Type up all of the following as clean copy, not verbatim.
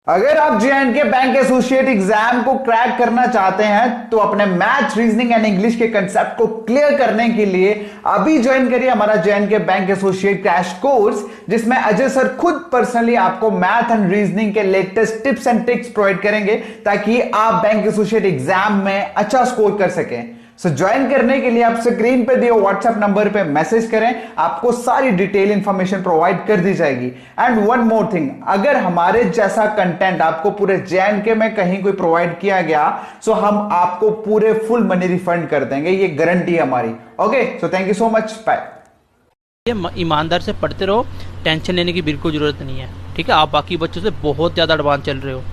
अगर आप जे&के bank associate exam को क्रैक करना चाहते हैं तो अपने मैथ, रीजनिंग एंड इंग्लिश के कंसेप्ट को क्लियर करने के लिए अभी ज्वाइन करिए हमारा जे&के बैंक एसोसिएट क्रैश कोर्स, जिसमें अजय सर खुद पर्सनली आपको मैथ एंड रीजनिंग के latest tips and tricks provide करेंगे ताकि आप बैंक एसोसिएट एग्जाम में अच्छा स्कोर कर सकें। सो ज्वाइन करने के लिए आप स्क्रीन पे दिए व्हाट्सएप नंबर पे मैसेज करें, आपको सारी डिटेल इंफॉर्मेशन प्रोवाइड कर दी जाएगी। एंड वन मोर थिंग, अगर हमारे जैसा कंटेंट आपको पूरे जे&के में कहीं कोई प्रोवाइड किया गया सो हम आपको पूरे फुल मनी रिफंड कर देंगे, ये गारंटी है हमारी। Okay, so thank you so much, bye. ईमानदार से पढ़ते रहो, टेंशन लेने की बिल्कुल ज़रूरत नहीं है। ठीक है, आप बाकी बच्चों से बहुत ज़्यादा एडवांस चल रहे हो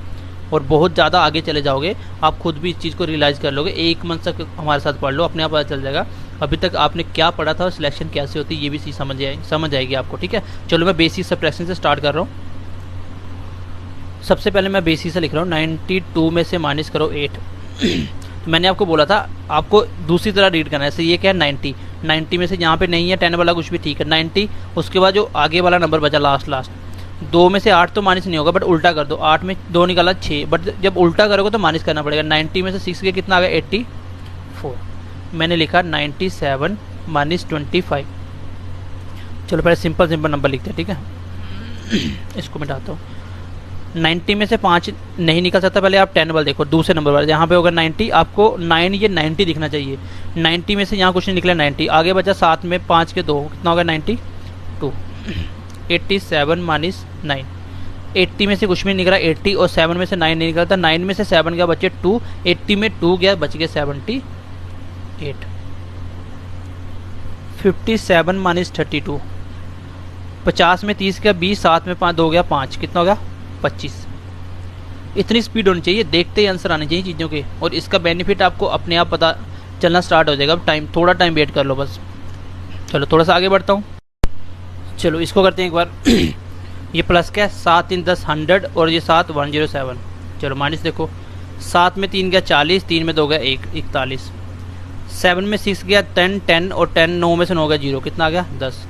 और बहुत ज़्यादा आगे चले जाओगे। आप खुद भी इस चीज़ को रियलाइज़ कर लोगे। एक मंथ तक हमारे साथ पढ़ लो, अपने आप पता चल जाएगा अभी तक आपने क्या पढ़ा था और सिलेक्शन कैसे होती है, ये भी चीज़ समझ आएगी आपको। ठीक है, चलो मैं बेसिक सब्ट्रैक्शन से स्टार्ट कर रहा हूँ। सबसे पहले मैं बेसिक से लिख रहा हूँ, 92 में से माइनस करो 8। तो मैंने आपको बोला था आपको दूसरी तरह रीड करना है। जैसे ये क्या है 90 में से यहाँ पे नहीं है 10 वाला कुछ भी, ठीक है 90, उसके बाद जो आगे वाला नंबर बचा लास्ट 2 में से 8 तो माइनस नहीं होगा, बट उल्टा कर दो। 8 में 2 निकाला 6, बट जब उल्टा करोगे तो माइनस करना पड़ेगा। 90 में से 6 के कितना आ गया 84। मैंने लिखा 97 माइनस 25। चलो पहले सिंपल नंबर लिखते हैं। ठीक है, इसको मिटाता हूँ। 90 में से 5 नहीं निकल सकता, पहले आप 10 वाला देखो, दूसरे नंबर वाला यहाँ पे होगा 90, आपको 9 ये 90 दिखना चाहिए। 90 में से यहाँ कुछ नहीं निकला 90, आगे बचा 7 में 5 के 2, कितना होगा 92। 87 माइनस 9, 80 में से कुछ भी निकला 80 और 7 में से 9 नहीं निकलता। 9 में से 7 गया बचे 2, 80 में 2 गया बच गया 78। 57 माइनस 32, 50 में 30 गया 20, 7 में 5 2 गया 5, कितना हो गया 25। इतनी स्पीड होनी चाहिए, देखते ही आंसर आने चाहिए चीज़ों के, और इसका बेनिफिट आपको अपने आप पता चलना स्टार्ट हो जाएगा। अब थोड़ा टाइम वेट कर लो बस। चलो थोड़ा सा आगे बढ़ता हूँ। चलो इसको करते हैं एक बार। ये प्लस क्या है, 7 3 10 100 और ये 7 107। चलो माइनस देखो, 7 में 3 गया 40, 3 में 2 गया 1 41। 7 में 6 गया 10 और 10 9 में से 9 गया 0, कितना आ गया 10।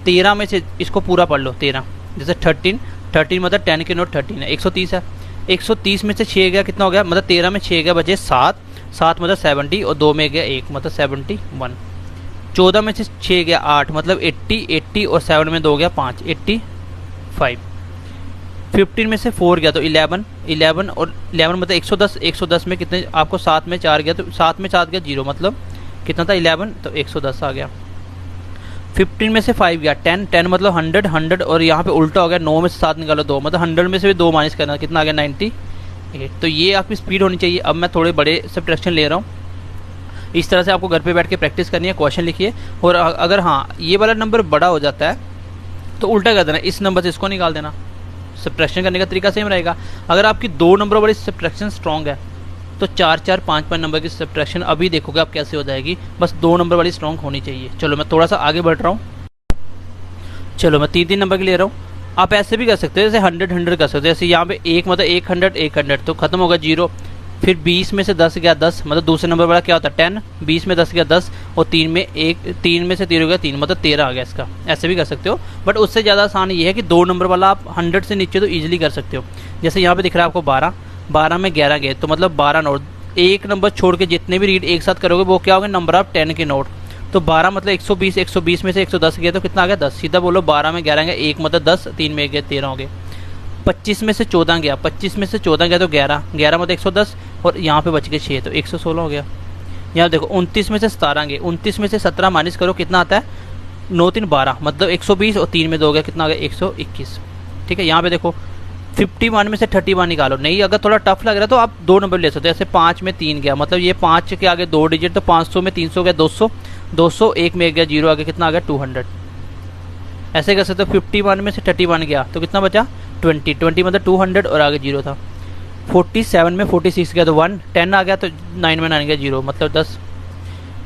13 में से इसको पूरा पढ़ लो, 13 जैसे 13 मतलब 10 के नोट 13 है, 130 है। 130 में से 6 गया कितना हो गया, मतलब 13 में 6 गया बचे 7 मतलब 70 और 2 में गया 1 मतलब 71। 14 में से 6 गया 8 मतलब 80 और 7 में 2 गया 5 85। 15 में से 4 गया तो 11 और 11 मतलब 110 में कितने, आपको 7 में 4 गया तो 7 में 4 गया 0 मतलब कितना था 11, तो 110 आ गया। 15 में से 5 गया 10 मतलब 100 और यहाँ पे उल्टा हो गया, 9 में से 7 निकालो 2 मतलब 100 में से भी 2 माइनस करना, कितना आ गया 98। तो ये आपकी स्पीड होनी चाहिए। अब मैं थोड़े बड़े सब्ट्रैक्शन ले रहा हूँ, इस तरह से आपको घर पे बैठ के प्रैक्टिस करनी है। क्वेश्चन लिखिए, और अगर हाँ ये वाला नंबर बड़ा हो जाता है तो उल्टा कर देना, इस नंबर से इसको निकाल देना। सब्ट्रैक्शन करने का तरीका सेम रहेगा। अगर आपकी 2 नंबर वाली सब्ट्रैक्शन स्ट्रॉन्ग है तो 4 5 नंबर की सब्ट्रैक्शन अभी देखोगे आप कैसे हो जाएगी, बस 2 नंबर वाली स्ट्रॉन्ग होनी चाहिए। चलो मैं थोड़ा सा आगे बढ़ रहा हूँ। चलो मैं 3 नंबर की ले रहा हूँ। आप ऐसे भी कर सकते हो, जैसे 100 कर सकते हो। जैसे यहाँ पे 1 मतलब 100 तो खत्म होगा 0। फिर 20 में से 10 गया 10 मतलब दूसरे नंबर वाला क्या होता है 10। 20 में 10 गया 10 और 3 में से 3 हो गया 3 मतलब 13 आ गया इसका। ऐसे भी कर सकते हो, बट उससे ज़्यादा आसान ये है कि 2 नंबर वाला आप 100 से नीचे तो ईजिली कर सकते हो। जैसे यहाँ पे दिख रहा है आपको 12 में 11 गए तो मतलब 12 नोट, एक नंबर छोड़ के जितने भी रीड एक साथ करोगे वो क्या होगा नंबर ऑफ 10 के नोट। तो 12 मतलब 120 में से 110 गए तो कितना आ गया 10। सीधा बोलो 12 में 11 गया 1 मतलब 10, 3 में गए 13 हो गए। 25 में से 14 गया, 25 में से 14 गया तो 11 मतलब 110 और यहाँ पे बच गए 6 तो 116 हो गया। यहाँ देखो 29 में से 17 गए, 29 में से 17 माइनस करो कितना आता है 9 3 12 मतलब 120 और 3 में 2 गया कितना आ गया 121। ठीक है, यहाँ पे देखो 51 में से 31 निकालो। नहीं, अगर थोड़ा टफ लग रहा है तो आप 2 नंबर ले सकते हो। जैसे 5 में 3 गया मतलब ये 5 के आगे 2 डिजिट तो 500 में 300 गया 200 1 में गया 0 आगे कितना आ गया 200। ऐसे कर सकते हो। 51 में से 31 गया तो कितना बचा 20 मतलब 200 और आगे 0 था। 47 में 46 गया तो 1 10 आ गया तो 9 में 9 गया 0 मतलब 10।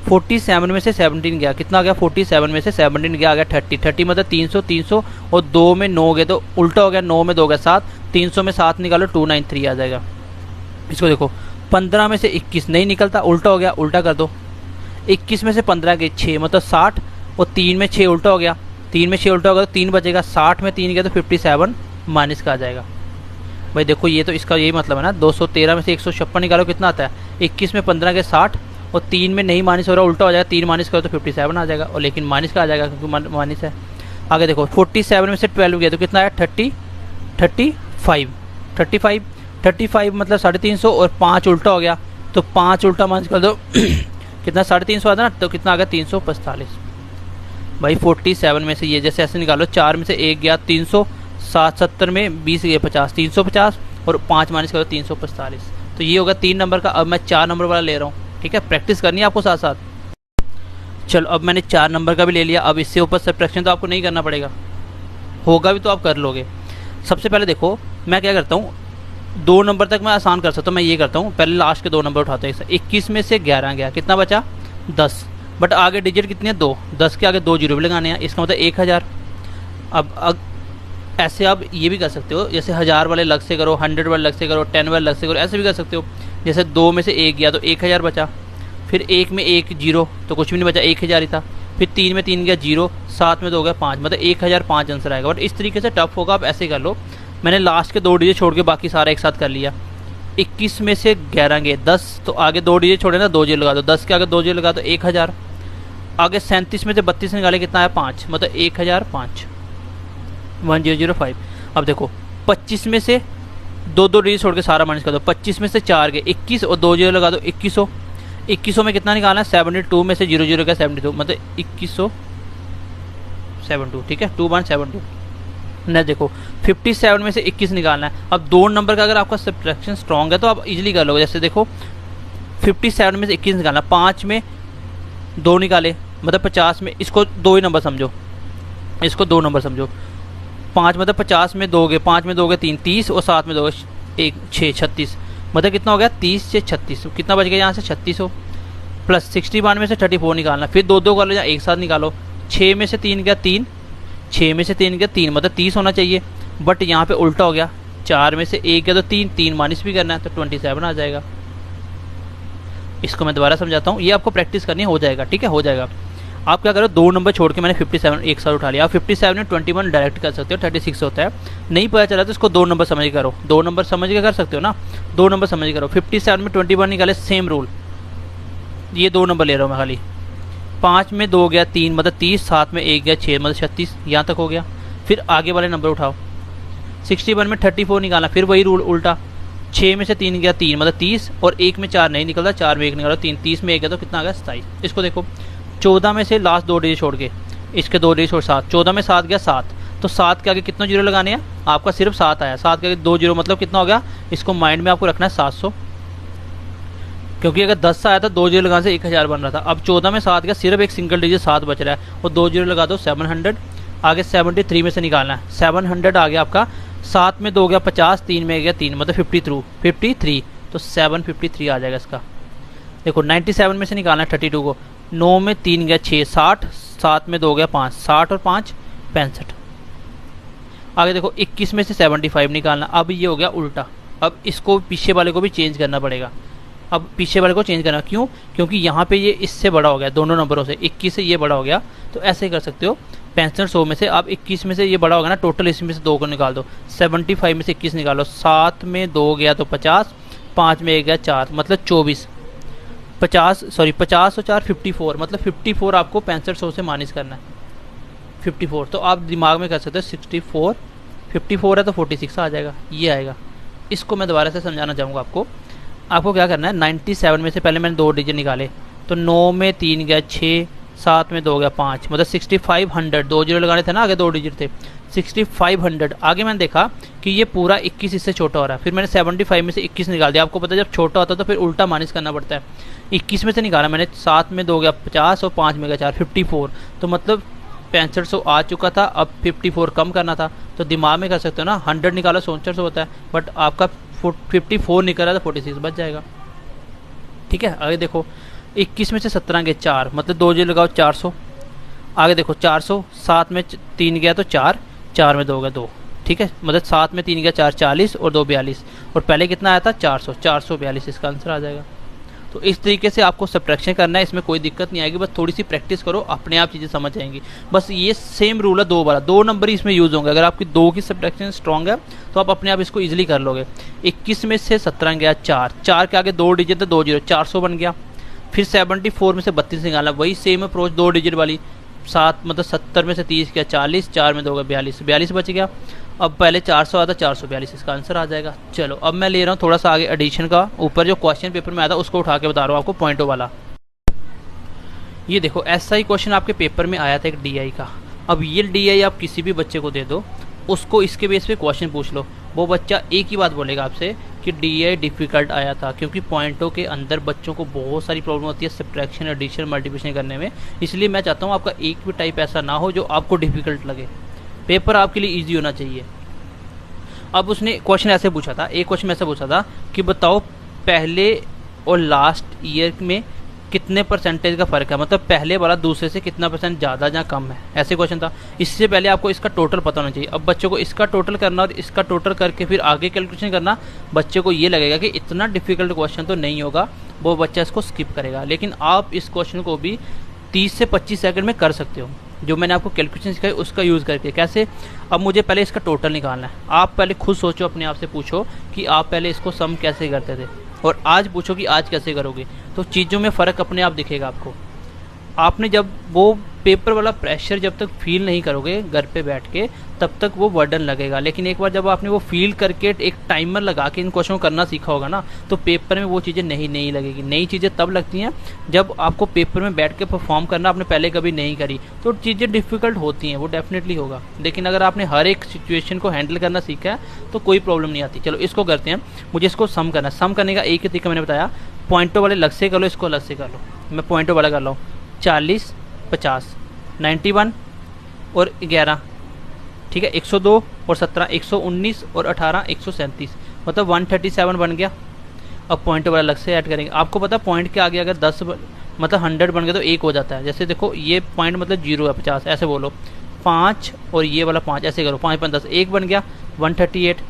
47 में से 17 गया कितना आ गया 47 में से 17 गया आ गया 30 मतलब 300 और 2 में 9 गए तो उल्टा हो गया 9 में 2 गया 7, 300 में 7 निकालो 293 आ जाएगा। इसको देखो 15 में से 21 नहीं निकलता, उल्टा हो गया, उल्टा कर दो। 21 में से 15 गए 6 मतलब 60 और 3 में 6 उल्टा हो गया, 3 में 6 उल्टा होगा तो 3 बचेगा। 60 में 3 गया तो 57 माइनस का आ जाएगा। भाई देखो ये तो इसका यही मतलब है ना, 213 में से 156 निकालो कितना आता है, 21 में 15 के 60 और 3 में नहीं माइनस हो रहा, उल्टा हो जाएगा, 3 माइनस करो तो 57 आ जाएगा, और लेकिन माइनस का आ जाएगा क्योंकि माइनस है। आगे देखो 47 में से 12 गया तो कितना आया 35 मतलब 350 और 5 उल्टा हो गया तो 5 उल्टा माइनस कर दो कितना 350 आता ना, तो कितना आ गया 345। भाई 47 में से ये जैसे ऐसे निकालो, 4 में से 1 गया 300, 70 में 20 गए 50, 350 और 5 माइनस करो 345। तो ये होगा 3 नंबर का। अब मैं 4 नंबर वाला ले रहा हूँ, ठीक है, प्रैक्टिस करनी है आपको साथ साथ। चलो अब मैंने 4 नंबर का भी ले लिया। अब इससे ऊपर सब्ट्रैक्शन तो आपको नहीं करना पड़ेगा, होगा भी तो आप कर लोगे। सबसे पहले देखो मैं क्या करता हूँ, 2 नंबर तक मैं आसान कर सकता हूँ। मैं ये करता हूँ, पहले लास्ट के 2 नंबर उठाता हूँ। 21 में से 11 गया, कितना बचा 10, बट आगे डिजिट कितनी है 2, 10 के आगे 2 जीरो भी लगाने हैं, इसका मतलब 1000। अब ऐसे आप ये भी कर सकते हो, जैसे 1000 वाले अलग से करो, 100 वाले अलग से करो, 10 वाले अलग से करो, ऐसे भी कर सकते हो। जैसे 2 में से 1 गया तो 1000 बचा, फिर 1 में 1 जीरो तो कुछ भी नहीं बचा, 1000 ही था। फिर 3 में 3 गया जीरो, 7 में 2 गया 5, मतलब 1005 आंसर आएगा। बट इस तरीके से टफ होगा, आप ऐसे कर लो। मैंने लास्ट के 2 डिजिट छोड़ के बाकी सारा एक साथ कर लिया। 21 में से 11 गए 10, तो आगे 2 डिजिट छोड़े ना, 2 जीरो लगा दो, 10 के आगे 2 जीरो लगा दो 1000। आगे 37 में से 32 निकाले, कितना आया 5, मतलब 1005, 1005। अब देखो 25 में से 2 डिजिट छोड़ के सारा माइनस कर दो। 25 में से 4 गए 21 और 2 जीरो लगा दो 2100। 2100 में कितना निकालना है, 72 में से 0 का 72, मतलब 2172, ठीक है, 2172। न देखो 57 में से 21 निकालना है। अब 2 नंबर का अगर आपका सब्ट्रैक्शन स्ट्रॉन्ग है तो आप इजीली कर लोगे। जैसे देखो 57 में से 21 निकालना, 5 में 2 निकाले मतलब 50 में, इसको 2 ही नंबर समझो, इसको 2 नंबर समझो। 5 मतलब 50 में 2 गए, 5 में 2 गए 3, 30 और 7 में 2 गए 1, 6, 36, मतलब कितना हो गया 30 से 36, कितना बच गया यहाँ से 3600। प्लस 61 में से 34 निकालना, फिर 2 कर लो या एक साथ निकालो। 6 में से 3 गया 3, 6 में से 3 गया 3, मतलब 30 होना चाहिए, बट यहाँ पे उल्टा हो गया। 4 में से 1 गया तो 3 माइनस भी करना है तो 27 आ जाएगा। इसको मैं दोबारा समझाता हूँ, ये आपको प्रैक्टिस करनी हो जाएगा, ठीक है, हो जाएगा। आप क्या करो, 2 नंबर छोड़ के मैंने 57 एक साथ उठा लिया। आप 57 में 21 डायरेक्ट कर सकते हो, 36 होता है। नहीं पता चला तो इसको 2 नंबर समझ के करो, 2 नंबर समझ के कर सकते हो ना, 2 नंबर समझ के करो। 57 में 21 निकाले, सेम रूल, ये 2 नंबर ले रहा हूँ मैं खाली। 5 में 2 गया 3, मतलब 30, 7 में 1 गया 6, मतलब 36, यहाँ तक हो गया। फिर आगे वाले नंबर उठाओ। 61 में 34 निकालना, फिर वही रूल उल्टा। 6 में से 3 गया 3, मतलब 30, और 1 में 4 नहीं निकलता, 4 में 1 निकालो 3, 30 में 1 गया तो कितना आ गया 27। इसको देखो 14 में से लास्ट 2 डिजिट छोड़ के, इसके 2 डिजिट छोड़ 7, 14 में 7 गया 7, तो 7 के आगे कितना जीरो लगाने हैं, आपका सिर्फ 7 आया, 7 के आगे 2 जीरो, मतलब कितना हो गया, इसको माइंड में आपको रखना है 700, क्योंकि अगर 10 आया था 2 जीरो लगाने से 1000 बन रहा था। अब 14 में 7 गया, सिर्फ एक सिंगल डिजिट 7 बच रहा है, और 2 जीरो लगा दो 700। आगे 73 में से निकालना है, 700 आ गया आपका, 7 में 2 गया 50, 3 में गया 3, मतलब 53, तो 753 आ जाएगा इसका। देखो 97 में से निकालना है 32 को, 9 में 3 गया 6, 60, 7 में 2 गया 5, 60 और 5 65। आगे देखो 21 में से 75 निकालना, अब ये हो गया उल्टा। अब इसको पीछे वाले को भी चेंज करना पड़ेगा, अब पीछे वाले को चेंज करना, क्यों, क्योंकि यहाँ पे ये इससे बड़ा हो गया, दोनों नंबरों से 21 से ये बड़ा हो गया, तो ऐसे कर सकते हो। 6500 में से अब 21 में से ये बड़ा होगा ना, टोटल इसमें से 2 को निकाल दो। 75 में से 21 निकालो, 7 में 2 गया तो 50, 5 में 1 गया 4, मतलब 24, 50 और 4 54, मतलब 54 आपको 6500 से माइनस करना है 54। तो आप दिमाग में कर सकते हो 64, 54 है तो 46 आ जाएगा, ये आएगा। इसको मैं दोबारा से समझाना चाहूँगा आपको क्या करना है। 97 में से पहले मैंने 2 डिजिट निकाले, तो 9 में 3 गया 6, 7 में 2 गया 5, मतलब 6500, 2 जीरो लगाने थे ना, आगे 2 डिजिट थे, 6500। आगे मैंने देखा कि ये पूरा 21 इससे छोटा हो रहा है, फिर मैंने 75 में से 21 निकाल दिया। आपको पता है जब छोटा होता है तो फिर उल्टा माइनस करना पड़ता है। 21 में से निकाला मैंने, 7 में 2 गया 50 और 5 में गया 4, 54, तो मतलब 6500 आ चुका था, अब 54 कम करना था, तो दिमाग में कर सकते हो ना, 100 निकालो 6400 होता है, बट आपका 54 निकल रहा था, 46 बच जाएगा, ठीक है। आगे देखो 21 में से 17 गए 4, मतलब 2 जीरो लगाओ 400। आगे देखो 400, 7 में 3 गया तो 4, 4 में 2 गया 2, ठीक है, मतलब 7 में 3 गया 4, 40 और 2 42, और पहले कितना आया था 400, 442 इसका आंसर आ जाएगा। तो इस तरीके से आपको सब्ट्रैक्शन करना है, इसमें कोई दिक्कत नहीं आएगी, बस थोड़ी सी प्रैक्टिस करो, अपने आप चीज़ें समझ आएंगी। बस ये सेम रूल है 2 वाला, 2 नंबर ही इसमें यूज़ होंगे। अगर आपकी 2 की सब्ट्रैक्शन स्ट्रॉन्ग है तो आप अपने आप इसको ईजिली कर लोगे। 21 में से 17 गया 4 के आगे 2 डिजिट है 2 0, 400 बन गया। फिर 74 में से 32 निकाला, वही सेम अप्रोच 2 डिजिट वाली। 7 मतलब 70 में से 30 गया 40, 4 में 2 गया 42 बच गया। अब पहले 400 आता 442 इसका आंसर आ जाएगा। चलो अब मैं ले रहा हूँ थोड़ा सा आगे एडिशन का, ऊपर जो क्वेश्चन पेपर में आया था उसको उठा के बता रहा हूँ आपको पॉइंटों वाला। ये देखो ऐसा ही क्वेश्चन आपके पेपर में आया था एक DI का। अब ये DI आप किसी भी बच्चे को दे दो, उसको इसके बेस पे क्वेश्चन पूछ लो, वो बच्चा एक ही बात बोलेगा आपसे कि DI डिफ़िकल्ट आया था, क्योंकि पॉइंटों के अंदर बच्चों को बहुत सारी प्रॉब्लम होती है सब्ट्रैक्शन, एडिशन, मल्टीप्लिकेशन करने में। इसलिए मैं चाहता हूँ आपका एक भी टाइप ऐसा ना हो जो आपको डिफ़िकल्ट लगे, पेपर आपके लिए ईजी होना चाहिए। अब उसने क्वेश्चन ऐसे पूछा था, एक क्वेश्चन ऐसे पूछा था कि बताओ पहले और लास्ट ईयर में कितने परसेंटेज का फ़र्क है, मतलब पहले वाला दूसरे से कितना % ज़्यादा या कम है, ऐसे क्वेश्चन था। इससे पहले आपको इसका टोटल पता होना चाहिए। अब बच्चों को इसका टोटल करना और इसका टोटल करके फिर आगे कैलकुलेशन करना, बच्चे को ये लगेगा कि इतना डिफ़िकल्ट क्वेश्चन तो नहीं होगा, वो बच्चा इसको स्किप करेगा। लेकिन आप इस क्वेश्चन को भी 30 से 25 सेकंड में कर सकते हो, जो मैंने आपको कैलकुलेशन सिखाई उसका यूज़ करके। कैसे? अब मुझे पहले इसका टोटल निकालना है। आप पहले खुद सोचो, अपने आप से पूछो कि आप पहले इसको सम कैसे करते थे, और आज पूछो कि आज कैसे करोगे, तो चीज़ों में फ़र्क अपने आप दिखेगा आपको। आपने जब वो पेपर वाला प्रेशर जब तक फील नहीं करोगे घर पे बैठ के, तब तक वो बर्डन लगेगा। लेकिन एक बार जब आपने वो फील करके एक टाइमर लगा के इन क्वेश्चन को करना सीखा होगा ना, तो पेपर में वो चीज़ें नहीं लगेगी। नई चीज़ें तब लगती हैं जब आपको पेपर में बैठ के परफॉर्म करना आपने पहले कभी नहीं करी, तो चीज़ें डिफ़िकल्ट होती हैं, वो डेफिनेटली होगा। लेकिन अगर आपने हर एक सिचुएशन को हैंडल करना सीखा है तो कोई प्रॉब्लम नहीं आती। चलो इसको करते हैं। मुझे इसको सम करना है। सम करने का एक ही तरीका मैंने बताया, पॉइंटों वाले अलग से कर लो, इसको अलग से कर लो। मैं पॉइंटों वाला कर लो। 40, 50, 91 और 11, ठीक है, 102 और 17, 119 और 18, 137, मतलब 137 बन गया। अब पॉइंट वाला अलग से ऐड करेंगे। आपको पता पॉइंट के आगे अगर 10 मतलब 100 बन गया तो 1 हो जाता है। जैसे देखो ये पॉइंट मतलब 0 है, 50 ऐसे बोलो, 5 और ये वाला 5 ऐसे करो, 5 5 10, 1 बन गया 138।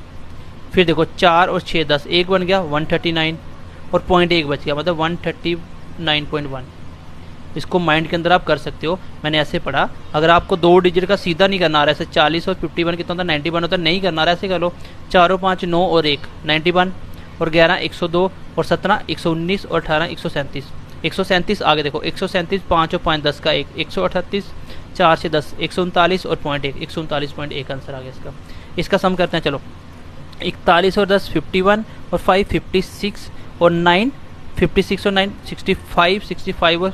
फिर देखो 4 और 6 10, 1 बन गया 139 और पॉइंट 1 बच गया, मतलब 139.1। इसको माइंड के अंदर आप कर सकते हो। मैंने ऐसे पढ़ा, अगर आपको 2 डिजिट का सीधा नहीं करना आ रहा है, ऐसे 40 और 51 कितना होता है, 91 होता है, नहीं करना आ रहा है, ऐसे कर लो। 4 और 5 9 और 1 91 और 11 102 और 17 119 और 18 137, 137 आगे देखो, 137 5 और 5 10 का 1, 138 4 से 10 139 और पॉइंट 1, 139.1 आंसर आ गया इसका। इसका सम करते हैं। चलो 41 और 10 51 और 5 56 और 9 56 और 9 65 65 और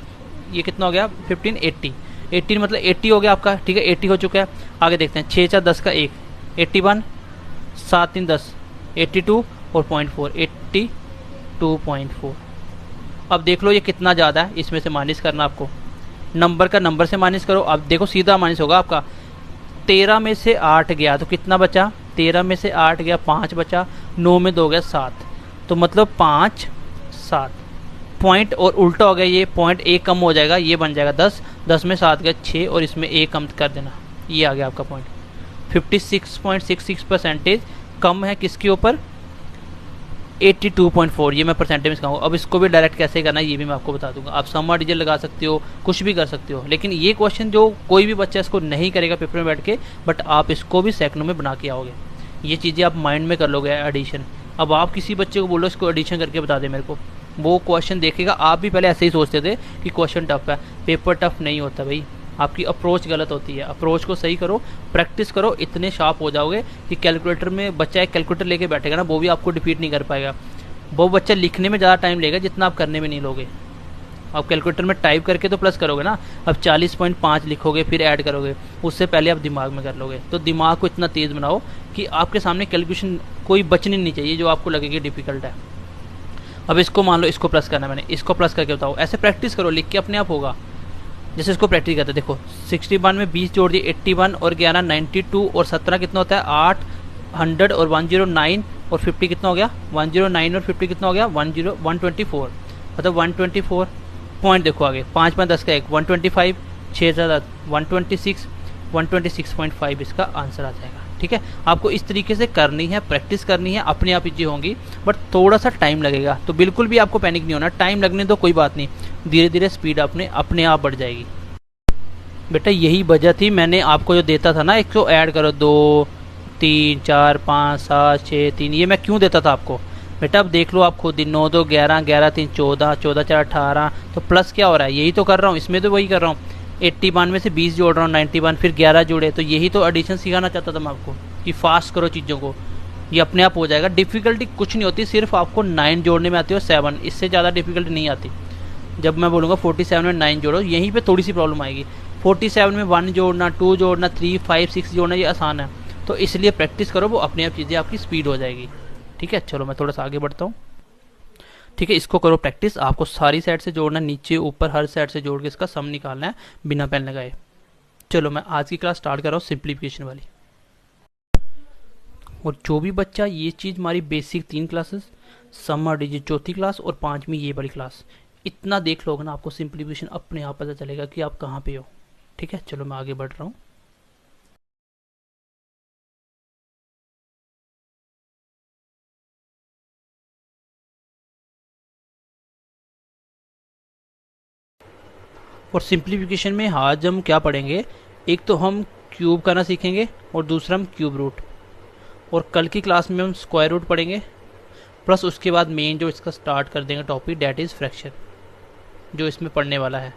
ये कितना हो गया 15 80 18 मतलब 80 हो गया आपका, ठीक है, 80 हो चुका है। आगे देखते हैं 6 4 10 का 1 81 7 3 10 82 और 0.4 82.4। अब देख लो ये कितना ज़्यादा है, इसमें से माइनस करना आपको, नंबर का नंबर से माइनस करो। अब देखो सीधा माइनस होगा आपका। 13 में से 8 गया तो कितना बचा, 13 में से 8 गया 5 बचा, 9 में 2 गया 7, तो मतलब 5 7 पॉइंट और उल्टा हो गया, ये पॉइंट 1 कम हो जाएगा, ये बन जाएगा 10, 10 में 7 गया 6 और इसमें 1 कम कर देना, ये आ गया आपका पॉइंट। 56.66% कम है किसके ऊपर, 82.4, ये मैं परसेंटेज में कहूँगा। अब इसको भी डायरेक्ट कैसे करना है ये भी मैं आपको बता दूंगा। आप सम डिजिट लगा सकते हो, कुछ भी कर सकते हो, लेकिन ये क्वेश्चन जो कोई भी बच्चा इसको नहीं करेगा पेपर में बैठ के, बट आप इसको भी सेकंडों में बना के आओगे। ये चीज़ें आप माइंड में कर लोगे। एडिशन, अब आप किसी बच्चे को बोलो इसको एडिशन करके बता दे मेरे को, वो क्वेश्चन देखेगा। आप भी पहले ऐसे ही सोचते थे कि क्वेश्चन टफ है, पेपर टफ नहीं होता भाई, आपकी अप्रोच गलत होती है। अप्रोच को सही करो, प्रैक्टिस करो, इतने शार्प हो जाओगे कि कैलकुलेटर में बच्चा एक कैलकुलेटर लेके बैठेगा ना, वो भी आपको डिफीट नहीं कर पाएगा। वो बच्चा लिखने में ज़्यादा टाइम लेगा जितना आप करने में नहीं लोगे। आप कैलकुलेटर में टाइप करके तो प्लस करोगे ना, अब 40.5 लिखोगे फिर ऐड करोगे, उससे पहले आप दिमाग में कर लोगे। तो दिमाग को इतना तेज़ बनाओ कि आपके सामने कैलकुलेशन कोई बचनी नहीं चाहिए जो आपको लगेगी डिफ़िकल्ट है। अब इसको मान लो, इसको प्लस करना है मैंने, इसको प्लस करके बताओ। ऐसे प्रैक्टिस करो, लिख के अपने आप होगा। जैसे इसको प्रैक्टिस करते देखो, 61 में 20 जोड़ दिए 81 और 11 92 और 17 कितना होता है 8 100 और 109 और 50 कितना हो गया 109 और 50 कितना हो गया 124, मतलब 124 पॉइंट। देखो आगे 5 5 10 का 1 125 6 126 126.5 इसका आंसर आ जाएगा। ठीक है, आपको इस तरीके से करनी है, प्रैक्टिस करनी है, अपने आप चीज़ें होंगी, बट थोड़ा सा टाइम लगेगा। तो बिल्कुल भी आपको पैनिक नहीं होना, टाइम लगने दो, कोई बात नहीं, धीरे धीरे स्पीड अपने आप बढ़ जाएगी। बेटा यही वजह थी मैंने आपको जो देता था ना, 100 ऐड करो, 2 3 4 5 7 6 3, ये मैं क्यों देता था आपको बेटा? अब देख लो आप खुद ही, 9 2 11 11 3 14 14 4 18, तो प्लस क्या हो रहा है, यही तो कर रहा हूँ, इसमें तो वही कर रहा हूँ। 81 में से 20 जोड़ रहा हूँ, 91 फिर 11 जोड़े, तो यही तो एडिशन सिखाना चाहता था मैं आपको कि फास्ट करो चीज़ों को, ये अपने आप हो जाएगा। डिफ़िकल्टी कुछ नहीं होती, सिर्फ आपको 9 जोड़ने में आती है और 7, इससे ज़्यादा डिफ़िकल्टी नहीं आती। जब मैं बोलूँगा 47 में 9 जोड़ो, यहीं पे थोड़ी सी प्रॉब्लम आएगी। 47 में 1 जोड़ना, 2 जोड़ना, 3 5 6 जोड़ना, ये आसान है, तो इसलिए प्रैक्टिस करो, वो अपने आप चीज़ें आपकी स्पीड हो जाएगी। ठीक है, चलो मैं थोड़ा सा आगे बढ़ता हूँ। ठीक है, इसको करो प्रैक्टिस, आपको सारी साइड से जोड़ना, नीचे ऊपर हर साइड से जोड़ के इसका सम निकालना है बिना पेन लगाए। चलो मैं आज की क्लास स्टार्ट कर रहा हूँ सिंप्लीफिकेशन वाली। और जो भी बच्चा ये चीज़ हमारी बेसिक 3 क्लासेस, सम और डिजिट चौथी क्लास और 5वीं ये बड़ी क्लास, इतना देख लोगे ना, आपको सिंप्लीफिकेशन अपने आप पता चलेगा कि आप कहाँ पे हो। ठीक है, चलो मैं आगे बढ़ रहा हूँ। और सिंप्लीफिकेशन में आज हम क्या पढ़ेंगे, एक तो हम क्यूब करना सीखेंगे और दूसरा हम क्यूब रूट, और कल की क्लास में हम स्क्वायर रूट पढ़ेंगे, प्लस उसके बाद मेन जो इसका स्टार्ट कर देंगे टॉपिक, डैट इज़ फ्रैक्शन, जो इसमें पढ़ने वाला है।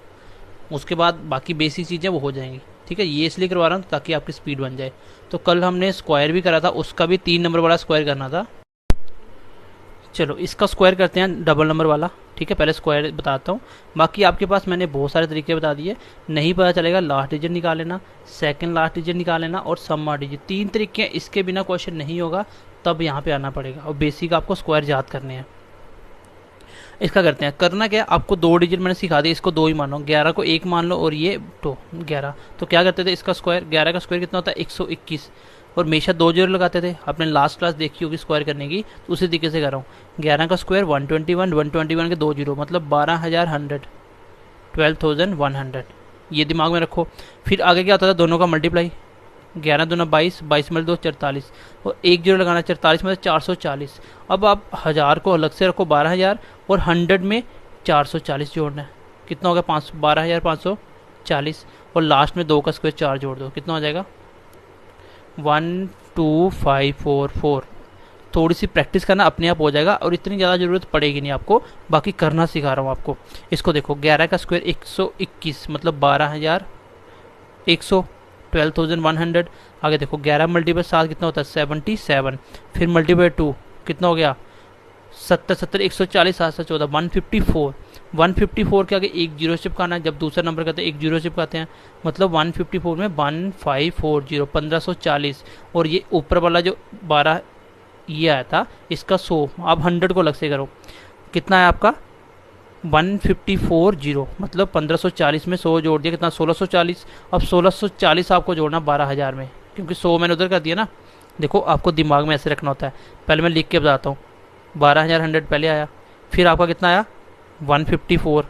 उसके बाद बाकी बेसिक चीज़ें वो हो जाएंगी। ठीक है, ये इसलिए करवा रहा हूँ ताकि आपकी स्पीड बन जाए। तो कल हमने स्क्वायर भी करा था, उसका भी 3 नंबर वाला स्क्वायर करना था। चलो इसका स्क्वायर करते हैं डबल नंबर वाला। ठीक है, पहले स्क्वायर बताता हूँ, बाकी आपके पास मैंने बहुत सारे तरीके बता दिए। नहीं पता चलेगा, लास्ट डिजिट निकाल लेना, सेकंड लास्ट डिजिट निकाल लेना और सम डिजिट, 3 तरीके हैं, इसके बिना क्वेश्चन नहीं होगा, तब यहाँ पे आना पड़ेगा। और बेसिक आपको स्क्वायर याद करने हैं। इसका करते हैं, करना क्या, आपको 2 डिजिट मैंने सिखा दिया, इसको 2 ही मानो, 11 को 1 मान लो और ये 2 11। तो क्या करते थे, इसका स्क्वायर, 11 का स्क्वायर कितना होता है 121, और हमेशा 2 जीरो लगाते थे। आपने लास्ट क्लास देखी होगी स्क्वायर करने की, तो उसी तरीके से कर रहा हूँ। 11 का स्क्वायर 121, 121 के 2 जीरो मतलब 12,100, 12,100, ये दिमाग में रखो। फिर आगे क्या होता था, दोनों का मल्टीप्लाई, 11 दूना 22, 22 में 2 44, और 1 जीरो लगाना, 44 में 440। अब आप 1000 को अलग से रखो 12,000, और 100 में 440 जोड़ना है, कितना हो गया 12,540, और लास्ट में 2 का स्क्वायर 4 जोड़ दो, कितना हो जाएगा 12544। थोड़ी सी प्रैक्टिस करना, अपने आप हो जाएगा, और इतनी ज़्यादा ज़रूरत पड़ेगी नहीं आपको, बाकी करना सिखा रहा हूँ आपको। इसको देखो, 11 का स्क्वायर 121 मतलब 12,100, 12,100। आगे देखो 11 मल्टीप्लाई 7 कितना होता है 77, फिर मल्टीप्लाई 2 कितना हो गया 70 70 140 7 7 14 154। 154 के आगे एक जीरो चिपकाना है, जब दूसरा नंबर करते हैं एक जीरो चिपकाते हैं, मतलब 154 में 1540 1540, और ये ऊपर वाला जो 12 ये आया था इसका 100, आप 100 को अलग से करो, कितना है आपका 1540, मतलब 1540 में 100 जोड़ दिया, कितना 1640। अब 1640 आपको जोड़ना 12,000 में, क्योंकि 100 मैंने उधर कर दिया ना। देखो आपको दिमाग में ऐसे रखना होता है, पहले मैं लिख के बताता हूँ। 12,100 पहले आया, फिर आपका कितना आया 154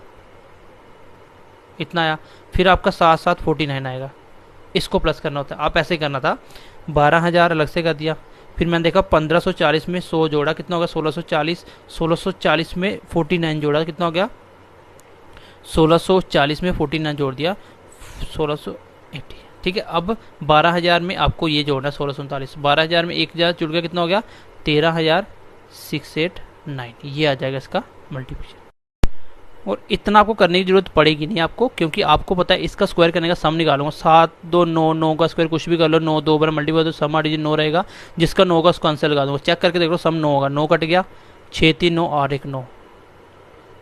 इतना आया, फिर आपका 7 7 49 आएगा, इसको प्लस करना होता है। आप ऐसे करना था, 12,000 अलग से कर दिया, फिर मैंने देखा 1540 में 100 जोड़ा, कितना होगा 1640, 1640 में 49 जोड़ा, कितना हो गया 1640 में 49 जोड़ दिया 1680। ठीक है, अब 12,000 में आपको ये जोड़ना 1639, 12,000 में 1,000 जुड़ गया, कितना हो गया 13,689, ये आ जाएगा इसका मल्टीप्लिकेशन। और इतना आपको करने की जरूरत पड़ेगी नहीं आपको, क्योंकि आपको पता है इसका स्क्वायर करने का सम निकालूंगा। 7 2 9, 9 का स्क्वायर कुछ भी कर लो, 9 2 बार मल्टीप्लाई तो सम डिजिट 9 रहेगा, जिसका 9 का उसको आंसर लगा दूंगा। चेक करके देख लो, सम 9 होगा, 9 कट गया 6 3 9 8 1 9,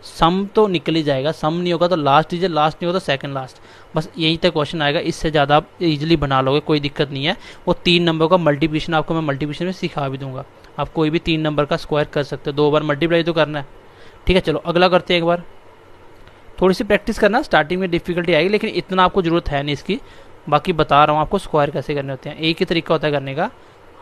सम तो निकल ही जाएगा। सम नहीं होगा तो लास्ट डिजिट, लास्ट नहीं होगा तो सेकंड लास्ट, बस यही तक क्वेश्चन आएगा। इससे ज़्यादा आप इजीली बना लोगे, कोई दिक्कत नहीं है। वो 3 नंबर का मल्टीप्लिकेशन आपको मैं मल्टीप्लिकेशन में सिखा भी दूंगा, आप कोई भी 3 नंबर का स्क्वायर कर सकते हो, 2 बार मल्टीप्लाई तो करना है। ठीक है, चलो अगला करते हैं एक बार। थोड़ी सी प्रैक्टिस करना, स्टार्टिंग में डिफिकल्टी आएगी, लेकिन इतना आपको जरूरत है नहीं इसकी। बाकी बता रहा हूँ आपको स्क्वायर कैसे करने होते हैं, एक ही तरीका होता है करने का,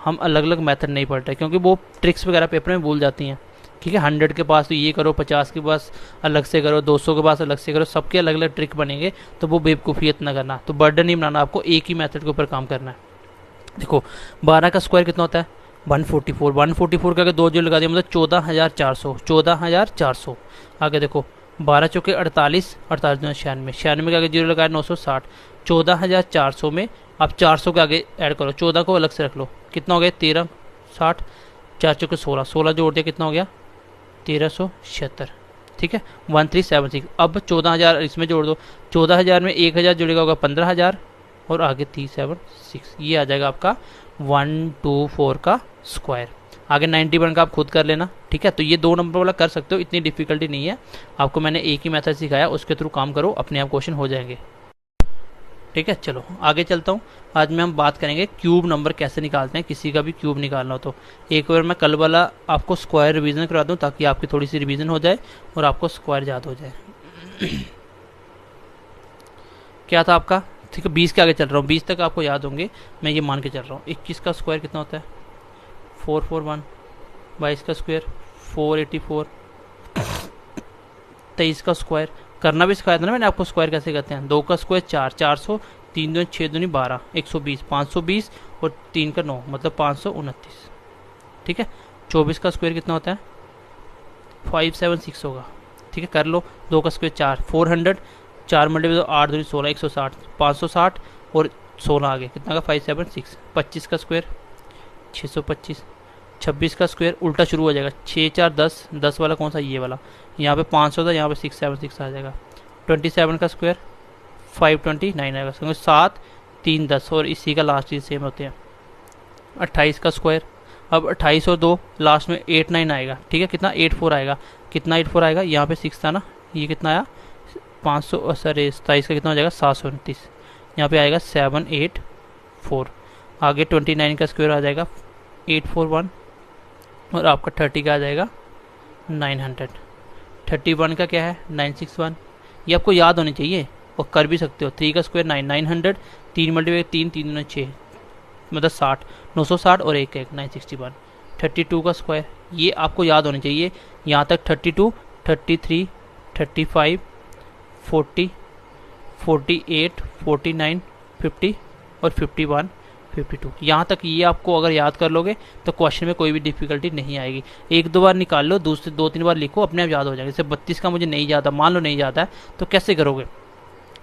हम अलग अलग मेथड नहीं पढ़ते, क्योंकि वो ट्रिक्स वगैरह पेपर में भूल जाती हैं। ठीक है, 100 के पास तो ये करो, 50 के पास अलग से करो, 200 के पास अलग से करो, सबके अलग अलग ट्रिक बनेंगे, तो वो बेवकूफ़ियत ना करना। तो बर्डन नहीं बनाना आपको, एक ही मेथड के ऊपर काम करना है। देखो 12 का स्क्वायर कितना होता है 144, 144 का अगर दो जो लगा दिया मतलब 14,400, 14,400। आगे देखो 12 चौके 48, 48 दूनी 96, 96 के आगे जीरो लगाया 960, 14,400 में आप 400 के आगे ऐड करो, 14 को अलग से रख लो, कितना हो गया 1360, 4 चौके 16, 16 जोड़ दिया कितना हो गया 1376। ठीक है 1376। अब 14,000 इसमें जोड़ दो, 14,000 में 1,000 जुड़ेगा होगा 15,000 और आगे 376, ये आ जाएगा आपका 124 का स्क्वायर। आगे 91 का आप खुद कर लेना। ठीक है तो ये 2 नंबर वाला कर सकते हो, इतनी डिफिकल्टी नहीं है, आपको मैंने एक ही मेथड सिखाया, उसके थ्रू काम करो, अपने आप क्वेश्चन हो जाएंगे। ठीक है चलो आगे चलता हूँ। आज में हम बात करेंगे क्यूब नंबर कैसे निकालते हैं, किसी का भी क्यूब निकालना हो तो। एक बार मैं कल वाला आपको स्क्वायर रिवीजन करा दूँ ताकि आपकी थोड़ी सी रिवीजन हो जाए और आपको स्क्वायर याद हो जाए। क्या था आपका, ठीक है 20 के आगे चल रहा हूँ, 20 तक आपको याद होंगे, मैं ये मान के चल रहा हूँ। 21 का स्क्वायर कितना होता है 441, 22 का स्क्वायर 484, 23 का स्क्वायर करना भी सिखाया था ना मैंने आपको, स्क्वायर कैसे करते हैं। 2 का स्क्वायर 4, 400, 3 दूनी 6 दूनी 12, 120, 520 और 3 का 9 मतलब 529। ठीक है 24 का स्क्वायर कितना होता है 576 होगा। ठीक है कर लो। 2 का स्क्वायर 4, 400, 4 मल्टीप्लाई 8 दूनी 16, 160, 560 और 16 आगे कितना का 576। 25 का स्क्वायर 625, 26 का स्क्वायर उल्टा शुरू हो जाएगा 6 4 10, 10 वाला कौन सा ये वाला, यहाँ पे 500 था, यहाँ पे 676 आ जाएगा। 27 का स्क्वायर 529 आएगा, क्योंकि 7 3 10 और इसी का लास्ट चीज सेम होते हैं। 28 का स्क्वायर, अब 28 और 2 लास्ट में 89 आएगा। ठीक है कितना 84 आएगा, कितना 84 आएगा, यहाँ पे 6 था ना, ये कितना आया 500, सॉरी 27 का कितना हो जाएगा 729, यहाँ पे आएगा 784। आगे 29 का स्क्वायर आ जाएगा 841 और आपका 30 का आ जाएगा 900। 31 का क्या है 961, ये आपको याद होनी चाहिए और कर भी सकते हो। 3 का स्क्वायर 9, 900, 3 मल्टीप्लाई 3 3 6 मतलब 60, 960 और 1 1 961। 32 का स्क्वायर ये आपको याद होनी चाहिए, यहाँ तक 32, 33, 35, 40, 48, 49, 50 और 51, 52, यहाँ तक ये आपको अगर याद कर लोगे तो क्वेश्चन में कोई भी डिफिकल्टी नहीं आएगी। 1-2 बार निकाल लो, दूसरे 2-3 बार लिखो, अपने आप याद हो जाएगा। जैसे 32 का मुझे नहीं याद, मान लो नहीं याद है तो कैसे करोगे,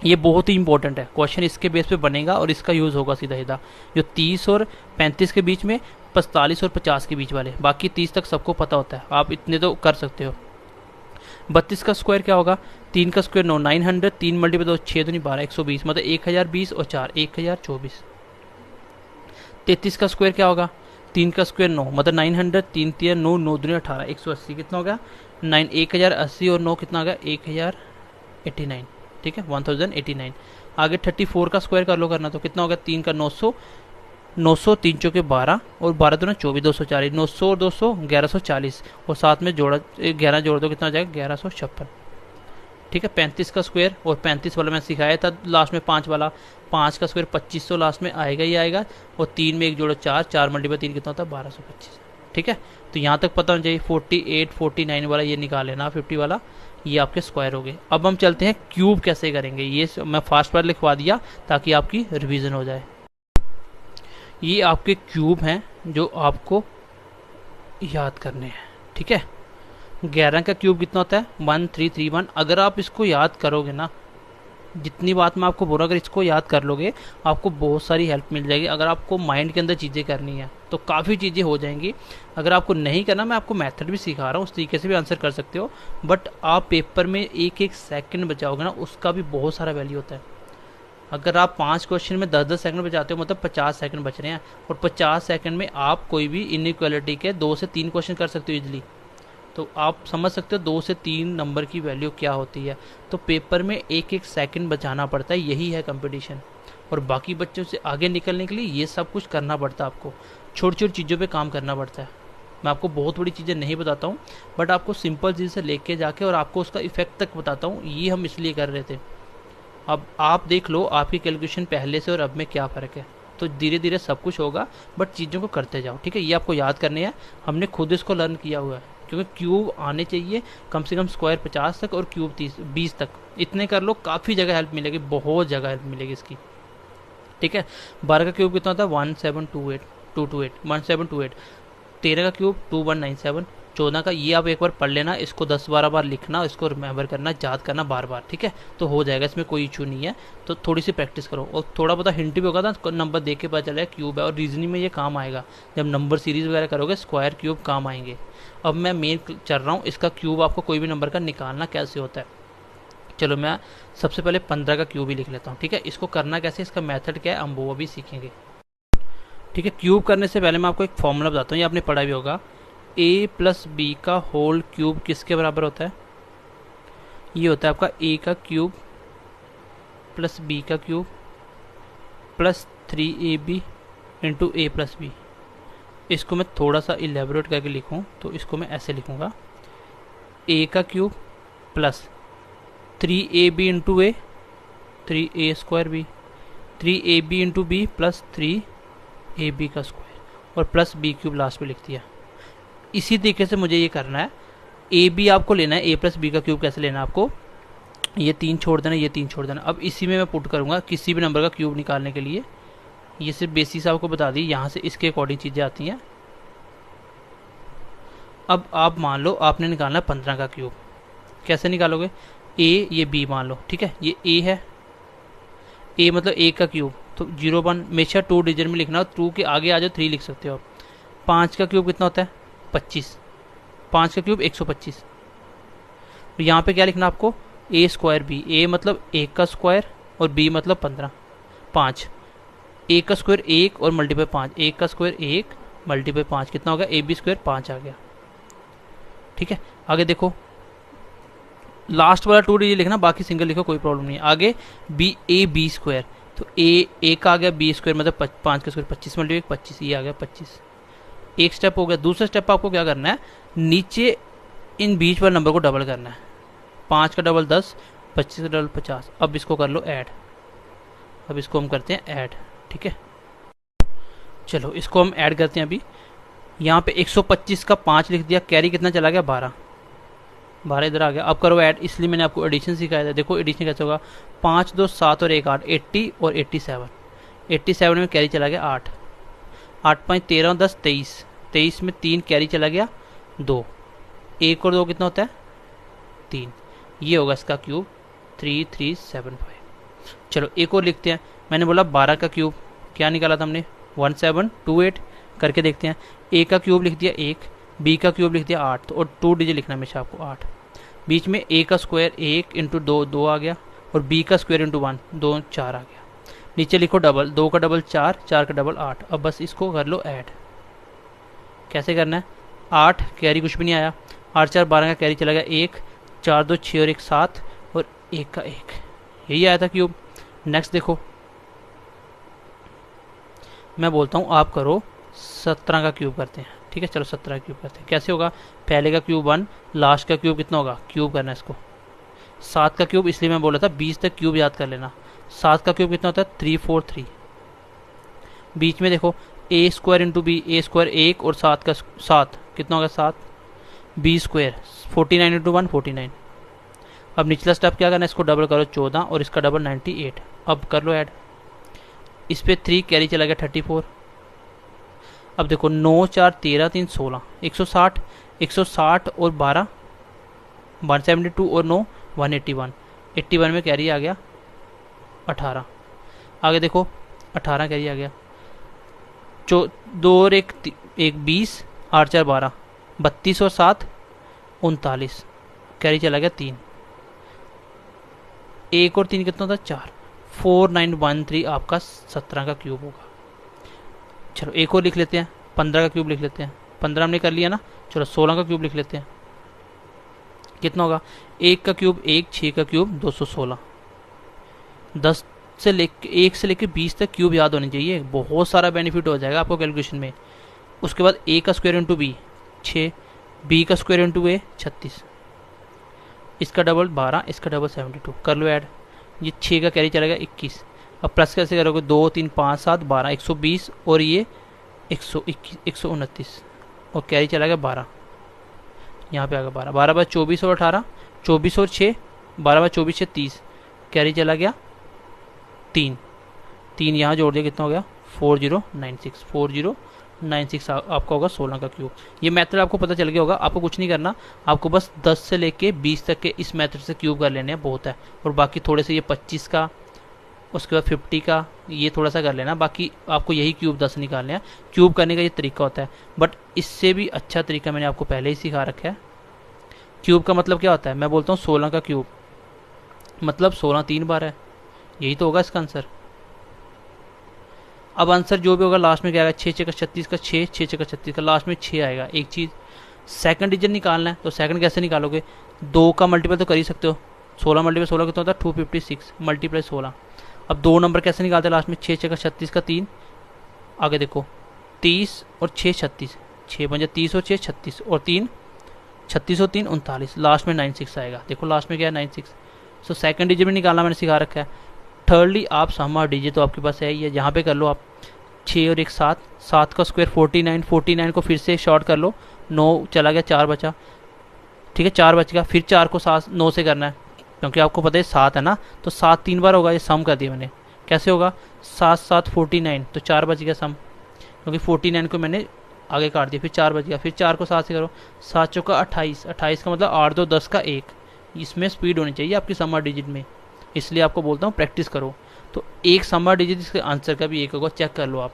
ये बहुत ही इंपॉर्टेंट है, क्वेश्चन इसके बेस पे बनेगा और इसका यूज़ होगा सीधा सीधा। जो 30 और 35 के बीच में, 45 और 50 के बीच वाले, बाकी 30 तक सबको पता होता है, आप इतने तो कर सकते हो। 32 का स्क्वायर क्या होगा, 3 का स्क्वायर 9, 900, 3 मल्टीप्लाई 2 6 दूनी 12, 120 मतलब 1020 और 4 1024। 33 का स्क्वायर क्या होगा, 3 का स्क्वायर 9 मतलब 900, 3 3 9, 9 दूनी 18, 180 कितना हो गया 9, 1080 और 9 कितना हो गया 1089। ठीक है 1089। आगे 34 का स्क्वायर कर लो करना तो कितना हो गया, 3 का 900, 900 3 चौके 12 और 12 दूना 24, 240, 900 और 200 1140 और साथ में जोड़ा 11 जोड़ दो कितना हो जाएगा 1156। ठीक है 35 का स्क्वायर, और 35 वाला मैं सिखाया था लास्ट में 5 वाला, 5 का स्क्वायर 2500 लास्ट में आएगा ही आएगा, और 3 में 1 जोड़ो 4, 4 मल्टीप्लाई 3 कितना होता है 1225। ठीक है तो यहाँ तक पता होना चाहिए। 48 49 वाला ये निकाल लेना, 50 वाला ये आपके स्क्वायर हो गए। अब हम चलते हैं क्यूब कैसे करेंगे, ये मैं फास्ट पर लिखवा दिया ताकि आपकी रिवीजन हो जाए। ये आपके क्यूब हैं जो आपको याद करने हैं। ठीक है 11 का क्यूब कितना होता है 1331। अगर आप इसको याद करोगे ना, जितनी बात मैं आपको बोल रहा हूँ, अगर इसको याद कर लोगे आपको बहुत सारी हेल्प मिल जाएगी। अगर आपको माइंड के अंदर चीज़ें करनी है तो काफ़ी चीज़ें हो जाएंगी। अगर आपको नहीं करना, मैं आपको मेथड भी सिखा रहा हूँ, उस तरीके से भी आंसर कर सकते हो, बट आप पेपर में एक एक सेकंड बचाओगे ना, उसका भी बहुत सारा वैल्यू होता है। अगर आप 5 क्वेश्चन में 10-10 सेकंड बचाते हो मतलब 50 सेकंड बच रहे हैं, और 50 सेकंड में आप कोई भी इनइक्वालिटी के 2 से 3 क्वेश्चन कर सकते हो इजीली। तो आप समझ सकते हो 2 से 3 नंबर की वैल्यू क्या होती है। तो पेपर में एक एक सेकंड बचाना पड़ता है, यही है कंपटीशन। और बाकी बच्चों से आगे निकलने के लिए ये सब कुछ करना पड़ता है आपको, छोटी छोटी चीज़ों पे काम करना पड़ता है। मैं आपको बहुत बड़ी चीज़ें नहीं बताता हूँ, बट आपको सिंपल चीज़ से लेके जाके और आपको उसका इफेक्ट तक बताता हूँ, ये हम इसलिए कर रहे थे। अब आप देख लो आपकी कैलकुलेशन पहले से और अब में क्या फ़र्क है, तो धीरे धीरे सब कुछ होगा, बट चीज़ों को करते जाओ। ठीक है ये आपको याद करने हैं, हमने खुद इसको लर्न किया हुआ है, क्योंकि क्यूब आने चाहिए कम से कम स्क्वायर 50 तक और क्यूब 20 तक, इतने कर लो, काफ़ी जगह हेल्प मिलेगी, बहुत जगह हेल्प मिलेगी इसकी। ठीक है। 12 का क्यूब कितना होता है 1728 228 1728। 13 का क्यूब 2197। 14 का ये आप एक बार पढ़ लेना, इसको 10-12 बार लिखना, इसको रिमेंबर करना, याद करना बार बार, ठीक है। तो हो जाएगा, इसमें कोई इशू नहीं है। तो थोड़ी सी प्रैक्टिस करो और थोड़ा बहुत हिंट भी होगा ना, नंबर देख के पता चला क्यूब है। और रीजनिंग में ये काम आएगा, जब नंबर सीरीज वगैरह करोगे स्क्वायर क्यूब काम आएंगे। अब मैं मेन चल रहा हूँ, इसका क्यूब आपको कोई भी नंबर का निकालना कैसे होता है। चलो मैं सबसे पहले 15 का क्यूब ही लिख लेता हूँ, ठीक है। इसको करना कैसे, इसका मेथड क्या है, हम वो भी सीखेंगे, ठीक है। क्यूब करने से पहले मैं आपको एक फॉर्मूला बताता हूँ, ये आपने पढ़ा भी होगा। a प्लस बी का होल क्यूब किसके बराबर होता है, ये होता है आपका a का क्यूब प्लस b का cube plus 3ab into a plus B. इसको मैं थोड़ा सा इलेबोरेट करके लिखूँ तो इसको मैं ऐसे लिखूँगा, a का cube plus 3ab into A 3a square B, 3ab into B plus 3ab का स्क्वायर और प्लस बी क्यूब लास्ट में लिख दिया। इसी तरीके से मुझे ये करना है, ए बी आपको लेना है, ए प्लस बी का क्यूब कैसे लेना है आपको, ये 3 छोड़ देना, ये 3 छोड़ देना। अब इसी में मैं पुट करूँगा किसी भी नंबर का क्यूब निकालने के लिए। ये सिर्फ बेसिस आपको बता दी, यहाँ से इसके अकॉर्डिंग चीज़ें आती हैं। अब आप मान लो आपने निकालना है 15 का क्यूब, कैसे निकालोगे, ए ये बी मान लो, ठीक है। ये ए है, ए मतलब ए का क्यूब, तो 01 हमेशा 2 डिजिट में लिखना, 2 के आगे आ जाओ 3 लिख सकते हो आप। 5 का क्यूब कितना होता है 25, 5 का क्यूब 125। तो यहाँ पे क्या लिखना आपको, ए स्क्वायर बी, ए मतलब 1 का स्क्वायर और बी मतलब 15, 5, 1 का स्क्वायर 1 और मल्टीप्लाई 5, 1 का स्क्वायर 1 मल्टीप्लाई 5 कितना होगा, ए बी स्क्वायर 5 आ गया, ठीक है। आगे देखो लास्ट वाला 2 डिजिट लिखना, बाकी सिंगल लिखो कोई प्रॉब्लम नहीं है। आगे बी ए बी स्क्वायर, तो ए का आ गया बी स्क्वायर मतलब 5 का स्क्वायर 25 मल्टीप्लाई 25, ये आ गया 25। एक स्टेप हो गया। दूसरा स्टेप आपको क्या करना है, नीचे इन बीच वाले नंबर को डबल करना है, 5 का डबल 10, 25 का डबल 50। अब इसको कर लो ऐड, अब इसको हम करते हैं ऐड, ठीक है। चलो इसको हम ऐड करते हैं। अभी यहाँ पे 125 का 5 लिख दिया, कैरी कितना चला गया 12, 12 इधर आ गया। अब करो ऐड, इसलिए मैंने आपको एडिशन सिखाया था। देखो एडिशन कैसे होगा, 5 2 7 और 1 8, 80 और 87, 87 में कैरी चला गया 8, 8 5 13 और 10 23, 23 में 3 कैरी चला गया 2, 1 और 2 कितना होता है 3। ये होगा इसका क्यूब 3375। चलो एक और लिखते हैं। मैंने बोला 12 का क्यूब क्या निकाला था हमने 1728, करके देखते हैं। ए का क्यूब लिख दिया 1, बी का क्यूब लिख दिया 8, तो और 2 डिजिट लिखना हमेशा आपको 8। बीच में ए का स्क्वायर 1 इंटू 2 2 आ गया और बी का स्क्वायर इंटू 1 2 4 आ गया। नीचे लिखो डबल, 2 का डबल 4, 4 का डबल 8। अब बस इसको कर लो ऐड। कैसे करना है, 8 कैरी कुछ भी नहीं आया, 8 4 12 का कैरी चला गया 1, 4 2 6 और 1 7 और 1 का 1, यही आया था क्यूब। नेक्स्ट देखो मैं बोलता हूँ आप करो 17 का क्यूब करते हैं, ठीक है। चलो 17 क्यूब करते हैं। कैसे होगा, पहले का क्यूब 1, लास्ट का क्यूब कितना होगा, क्यूब करना है इसको। 7 का क्यूब इसलिए मैं बोला था 20 तक क्यूब याद कर लेना। 7 का क्यूब कितना होता है 343। बीच में देखो ए स्क्वायर इंटू बी, ए स्क्वायर 1 और 7 का 7 कितना होगा 7, बी स्क्वायर 49 इंटू 1 49। अब निचला स्टेप क्या करना है, इसको डबल करो 14 और इसका डबल 98। अब कर लो ऐड, इस पे 3 कैरी चला गया 34। अब देखो 9 4 13 3 16, 160, 160 और 12 172 और 9 181, 81 में कैरी आ गया 18। आगे देखो 18 कैरी आ गया, 2 और 1 20, 8 4 12, 32 और 7 39, कैरी चला गया 3। 1 और 3 कितना था 4, 4913 आपका 17 का क्यूब होगा। चलो एक और लिख लेते हैं, 15 का क्यूब लिख लेते हैं। 15 हमने कर लिया ना, चलो 16 का क्यूब लिख लेते हैं। कितना होगा, 1 का क्यूब 1, 6 का क्यूब 216। 10 से लेके 1 से लेके 20 तक क्यूब याद होने चाहिए, बहुत सारा बेनिफिट हो जाएगा आपको कैलकुलेशन में। उसके बाद ए का स्क्वायर इंटू बी 6, बी का स्क्वायर इंटू ए 36, इसका डबल 12, इसका डबल 72। कर लो ऐड, ये 6 का कैरी चला गया 21। अब प्लस कैसे करोगे, 2 3 5 7 12, 120 और ये 121 129 और कैरी चला गया 12, यहाँ पे आ गया 12, 12 बाय 24 और 18, 24 और 6 12 बाय 24 से 30, कैरी चला गया 3। 3 यहाँ जोड़ दिया, कितना हो गया 4096। 4096 आपका होगा 16 का क्यूब। ये मेथड आपको पता चल गया होगा, आपको कुछ नहीं करना, आपको बस 10 से लेके 20 तक के इस मेथड से क्यूब कर लेने हैं, बहुत है। और बाकी थोड़े से ये 25 का, उसके बाद 50 का, ये थोड़ा सा कर लेना, बाकी आपको यही क्यूब 10 निकालने हैं। क्यूब करने का ये तरीका होता है, बट इससे भी अच्छा तरीका मैंने आपको पहले ही सिखा रखा है। क्यूब का मतलब क्या होता है, मैं बोलता हूँ 16 का क्यूब, मतलब 16 3 बार है, यही तो होगा इसका आंसर। अब आंसर जो भी होगा लास्ट में क्या आएगा, 6 6 का 36 का 6, 6 6 का 36 का, लास्ट में 6 आएगा। एक चीज़ सेकंड डिजिट निकालना है, तो सेकंड कैसे निकालोगे, 2 का मल्टीपल तो कर ही सकते हो। 16 मल्टीपल 16 कितना होता है 256 मल्टीप्लाई 16। अब 2 नंबर कैसे निकालते हैं लास्ट में, 6 6 का 36 का 3, आगे देखो 30 और 6 36, 6 बन जाए 30 और 6 36 और 3 36 और 3 39, लास्ट में 96 आएगा। देखो लास्ट में क्या है 96। सो सेकंड डिजिट में निकालना मैंने सिखा रखा है। थर्डली आप सम और डिजिट तो आपके पास है ही है, यहाँ पे कर लो आप 6 और 1 7, 7 का स्क्वायर 49, 49 को फिर से शॉर्ट कर लो, 9 चला गया 4 बचा, ठीक है 4 बच गया, फिर 4 को 7 9 से करना है, क्योंकि आपको पता है 7 है ना, तो 7 3 बार होगा, ये सम कर दिया मैंने। कैसे होगा 7 7 49, तो 4 बच गया सम, क्योंकि 49 को मैंने आगे काट दिया, फिर 4 बच गया, फिर 4 को 7 से करो, 7 चौका 28, 28 का मतलब 8 2 10 का 1। इसमें स्पीड होनी चाहिए आपकी समर डिजिट में, इसलिए आपको बोलता हूँ प्रैक्टिस करो। तो एक समर डिजिट इसके आंसर का भी 1 होगा, चेक कर लो आप।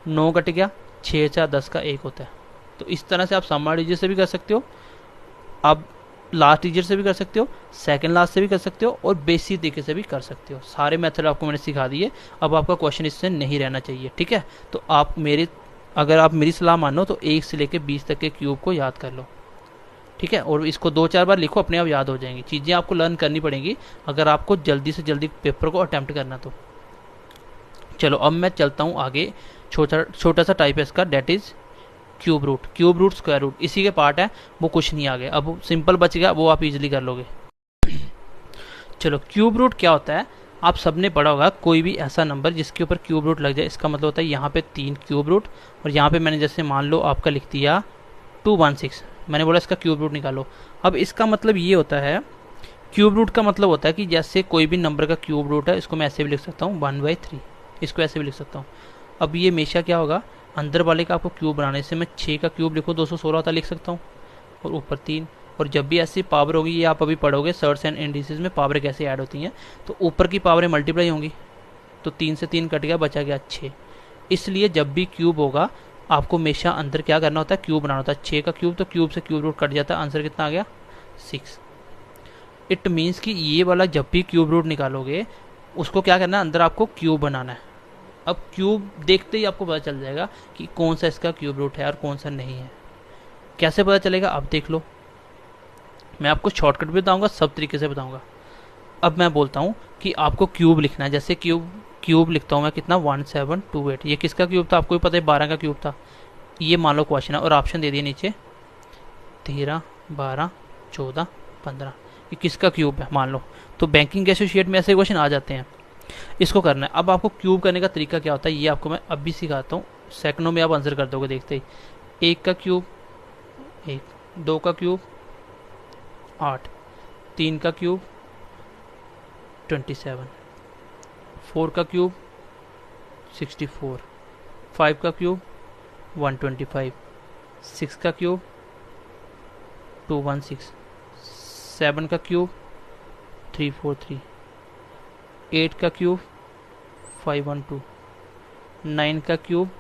9 कट गया, 6 4 10 का 1 होता है। तो इस तरह से आप समर डिजिट से भी कर सकते हो, आप लास्ट डिजिट से भी कर सकते हो, सेकंड लास्ट से भी कर सकते हो, और बेसिक तरीके से भी कर सकते हो। सारे मेथड आपको मैंने सिखा दिए, अब आपका क्वेश्चन इससे नहीं रहना चाहिए, ठीक है। तो आप अगर आप मेरी सलाह मानो तो 1 से लेकर 20 तक के क्यूब को याद कर लो, ठीक है। और इसको 2-4 बार लिखो, अपने आप याद हो जाएंगी। चीज़ें आपको लर्न करनी पड़ेंगी अगर आपको जल्दी से जल्दी पेपर को अटैम्प्ट करना। तो चलो अब मैं चलता हूँ आगे। छोटा सा टाइप है इसका, that is cube root. Cube root square root इसी के पार्ट है, वो कुछ नहीं आगे। अब सिंपल बच गया, वो आप इजीली कर लोगे। चलो क्यूब रूट क्या होता है, आप सबने पढ़ा होगा, कोई भी ऐसा नंबर जिसके ऊपर क्यूब रूट लग जाए, इसका मतलब होता है यहाँ पे 3 क्यूब रूट, और यहाँ पे मैंने जैसे मान लो आपका लिख दिया 216, मैंने बोला इसका क्यूब रूट निकालो। अब इसका मतलब ये होता है, क्यूब रूट का मतलब होता है कि जैसे कोई भी नंबर का क्यूब रूट है, इसको मैं ऐसे भी लिख सकता हूँ 1/3, इसको ऐसे भी लिख सकता हूँ। अब ये हमेशा क्या होगा, अंदर वाले का आपको क्यूब बनाने से मैं 6 का क्यूब लिखूँ 216 होता लिख सकता हूँ, और ऊपर 3। और जब भी ऐसी पावर होगी, ये आप अभी पढ़ोगे सर्ट्स एंड इंडिसेस में पावरें कैसे ऐड होती हैं, तो ऊपर की पावरें मल्टीप्लाई होंगी, तो 3 से 3 कट गया, बचा गया 6। इसलिए जब भी क्यूब होगा आपको हमेशा अंदर क्या करना होता है, क्यूब बनाना होता है। 6 का क्यूब, तो क्यूब से क्यूब रूट कट जाता है, आंसर कितना आ गया 6। इट मीन्स कि ये वाला जब भी क्यूब रूट निकालोगे उसको क्या करना है, अंदर आपको क्यूब बनाना है। अब क्यूब देखते ही आपको पता चल जाएगा कि कौन सा इसका क्यूब रूट है और कौन सा नहीं है। कैसे पता चलेगा, अब देख लो, मैं आपको शॉर्टकट भी बताऊंगा, सब तरीके से बताऊंगा। अब मैं बोलता हूँ कि आपको क्यूब लिखना है, जैसे क्यूब लिखता हूँ मैं, कितना 1728। ये किसका क्यूब था, आपको भी पता है 12 का क्यूब था। ये मान लो क्वेश्चन है, और ऑप्शन दे दिए नीचे 13 12 14 15, ये किसका क्यूब है मान लो। तो बैंकिंग एसोसिएट में ऐसे क्वेश्चन आ जाते हैं, इसको करना है। अब आपको क्यूब करने का तरीका क्या होता है, ये आपको मैं अभी सिखाता हूँ, सेकंडों में आप आंसर कर दोगे देखते ही। 1 का क्यूब 1, 2 का क्यूब 8, 3 का क्यूब 27, 4 का क्यूब 64, 5 का क्यूब 125, 6 का क्यूब 216, 7 का क्यूब 343, 8 का क्यूब 512, 9 का क्यूब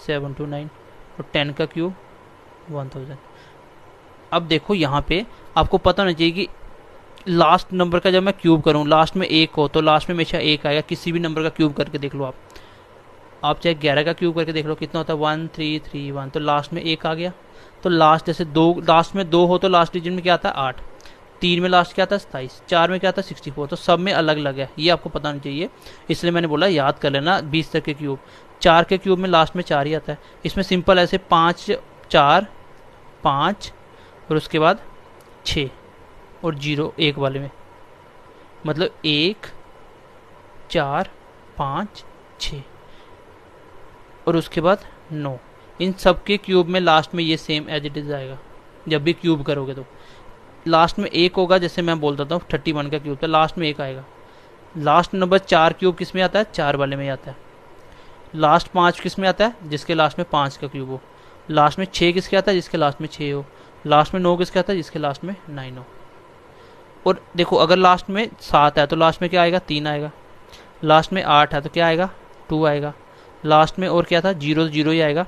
729, और 10 का क्यूब 1000। अब देखो यहाँ पे आपको पता होना चाहिए कि लास्ट नंबर का जब मैं क्यूब करूँ, लास्ट में 1 हो तो लास्ट में हमेशा 1 आएगा। किसी भी नंबर का क्यूब करके देख लो आप चाहे 11 का क्यूब करके देख लो, कितना होता है 1331, तो लास्ट में 1 आ गया। तो लास्ट जैसे 2, लास्ट में 2 हो तो लास्ट डिजिट में क्या आता है 8, 3 में लास्ट क्या आता है 27, 4 में क्या आता है 64, तो सब में अलग अलग है, ये आपको पता होना चाहिए। इसलिए मैंने बोला याद कर लेना 20 तक के क्यूब। 4 के क्यूब में लास्ट में 4 ही आता है। इसमें सिंपल ऐसे 5 4 5 और उसके बाद 6 और 0 1 वाले में, मतलब 1 4 5 6 और उसके बाद 9। इन सब के क्यूब में लास्ट में ये सेम एज इट इज आएगा। जब भी क्यूब करोगे तो लास्ट में 1 होगा, जैसे मैं बोलता था 31 का क्यूब था, लास्ट में 1 आएगा। लास्ट नंबर 4 क्यूब किस में आता है, 4 वाले में आता है। लास्ट 5 किस में आता है, जिसके लास्ट में 5 का क्यूब हो। लास्ट में 6 किसके आता है, जिसके लास्ट में 6 हो। लास्ट में 9 किसके आता है, जिसके लास्ट में 9 हो। और देखो अगर लास्ट में 7 है तो लास्ट में क्या आएगा, 3 आएगा। लास्ट में 8 है तो क्या आएगा, 2 आएगा। लास्ट में और क्या था, 0 तो 0 ही आएगा।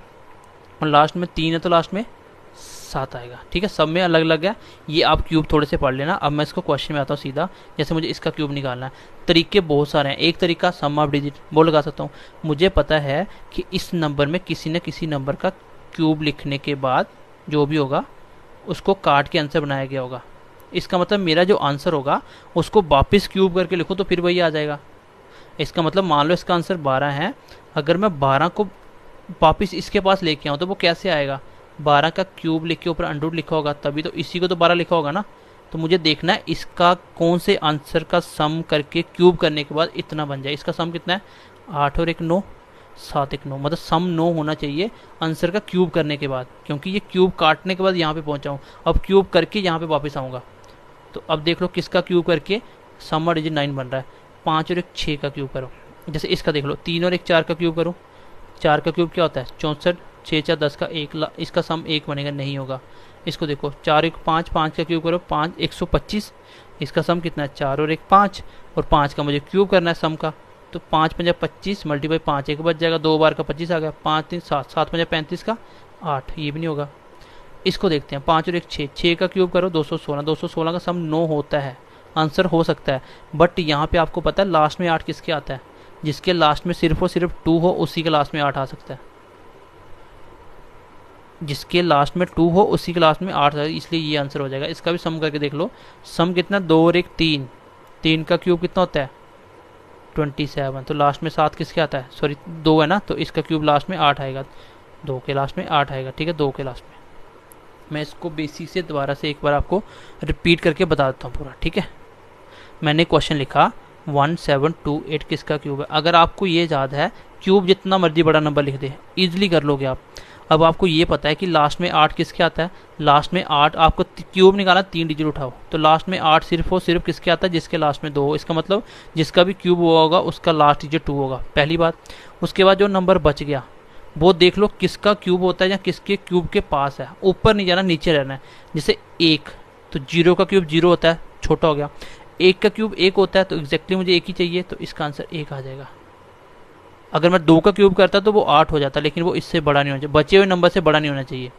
और लास्ट में 3 है तो लास्ट में 7 आएगा। ठीक है, सब में अलग अलग है। ये आप क्यूब थोड़े से पढ़ लेना। अब मैं इसको क्वेश्चन में आता हूँ सीधा। जैसे मुझे इसका क्यूब निकालना है, तरीके बहुत सारे हैं। एक तरीका सम ऑफ डिजिट वो लगा सकता हूँ। मुझे पता है कि इस नंबर में किसी न किसी नंबर का क्यूब लिखने के बाद जो भी होगा उसको काट के आंसर बनाया गया होगा। इसका मतलब मेरा जो आंसर होगा उसको वापस क्यूब करके लिखो तो फिर वही आ जाएगा। इसका मतलब मान लो इसका आंसर 12 है, अगर मैं 12 को वापस इसके पास लेके आऊँ तो वो कैसे आएगा, 12 का क्यूब लिख के ऊपर अंडर लिखा होगा, तभी तो इसी को तो 12 लिखा होगा ना। तो मुझे देखना है इसका कौन से आंसर का सम करके क्यूब करने के बाद इतना बन जाए। इसका सम कितना है, 8 और 1 9, 7 1 9, मतलब सम 9 होना चाहिए आंसर का क्यूब करने के बाद, क्योंकि ये क्यूब काटने के बाद यहाँ पे पहुँचा हूँ। अब क्यूब करके यहाँ पे वापस आऊँगा। तो अब देख लो किसका क्यूब करके सम और डिजिट 9 बन रहा है। 5 और 1 6 का क्यूब करो। जैसे इसका देख लो, 3 और 1 4 का क्यूब करो। 4 का क्यूब क्या होता है, 64। 6 4 10 का 1, इसका सम 1 बनेगा, नहीं होगा। इसको देखो 4 1 5, 5 का क्यूब करो, 5 125। इसका सम कितना है, 4 और 1 5, और 5 का मुझे क्यूब करना है सम का। तो 5 5 25 मल्टीप्लाई 5 1 बच जाएगा, 2 बार का 25 आ गया। 5 3 7, 7 5 35 का 8, ये भी नहीं होगा। इसको देखते हैं, 5 और 1 6, 6 का क्यूब करो 216। 216 का सम 9 होता है, आंसर हो सकता है। बट यहाँ पे आपको पता है लास्ट में 8 किसके आता है, जिसके लास्ट में सिर्फ और सिर्फ 2 हो उसी के लास्ट में 8 आ सकता है। जिसके लास्ट में 2 हो उसी के लास्ट में 8 आ, इसलिए ये आंसर हो जाएगा। इसका भी सम करके देख लो, सम कितना, 2 और 1 3, 3 का क्यूब कितना होता है 27। तो लास्ट में 7 किसके आता है, सॉरी 2 है ना, तो इसका क्यूब लास्ट में 8 आएगा। 2 के लास्ट में 8 आएगा। ठीक है, 2 के लास्ट में। मैं इसको बेसिक से दोबारा से एक बार आपको रिपीट करके बता देता हूँ पूरा। ठीक है, मैंने क्वेश्चन लिखा 1728 किसका क्यूब है। अगर आपको ये याद है, क्यूब जितना मर्जी बड़ा नंबर लिख दे इजीली कर लोगे आप। अब आपको ये पता है कि लास्ट में 8 किसके आता है, लास्ट में 8 आपको क्यूब निकाला, 3 डिजिट उठाओ तो लास्ट में 8 सिर्फ और सिर्फ किसके आता है, जिसके लास्ट में 2 हो। इसका मतलब जिसका भी क्यूब हुआ होगा उसका लास्ट डिजिट 2 होगा, पहली बात। उसके बाद जो नंबर बच गया वो देख लो किसका क्यूब होता है या किसके क्यूब के पास है। ऊपर नहीं जाना, नीचे रहना है। जैसे 1 तो 0 का क्यूब 0 होता है, छोटा हो गया। 1 का क्यूब 1 होता है, तो एग्जैक्टली मुझे 1 ही चाहिए, तो इसका आंसर 1 आ जाएगा। अगर मैं 2 का क्यूब करता तो वो 8 हो जाता, लेकिन वो इससे बड़ा नहीं होना चाहिए, बचे हुए नंबर से बड़ा नहीं होना चाहिए।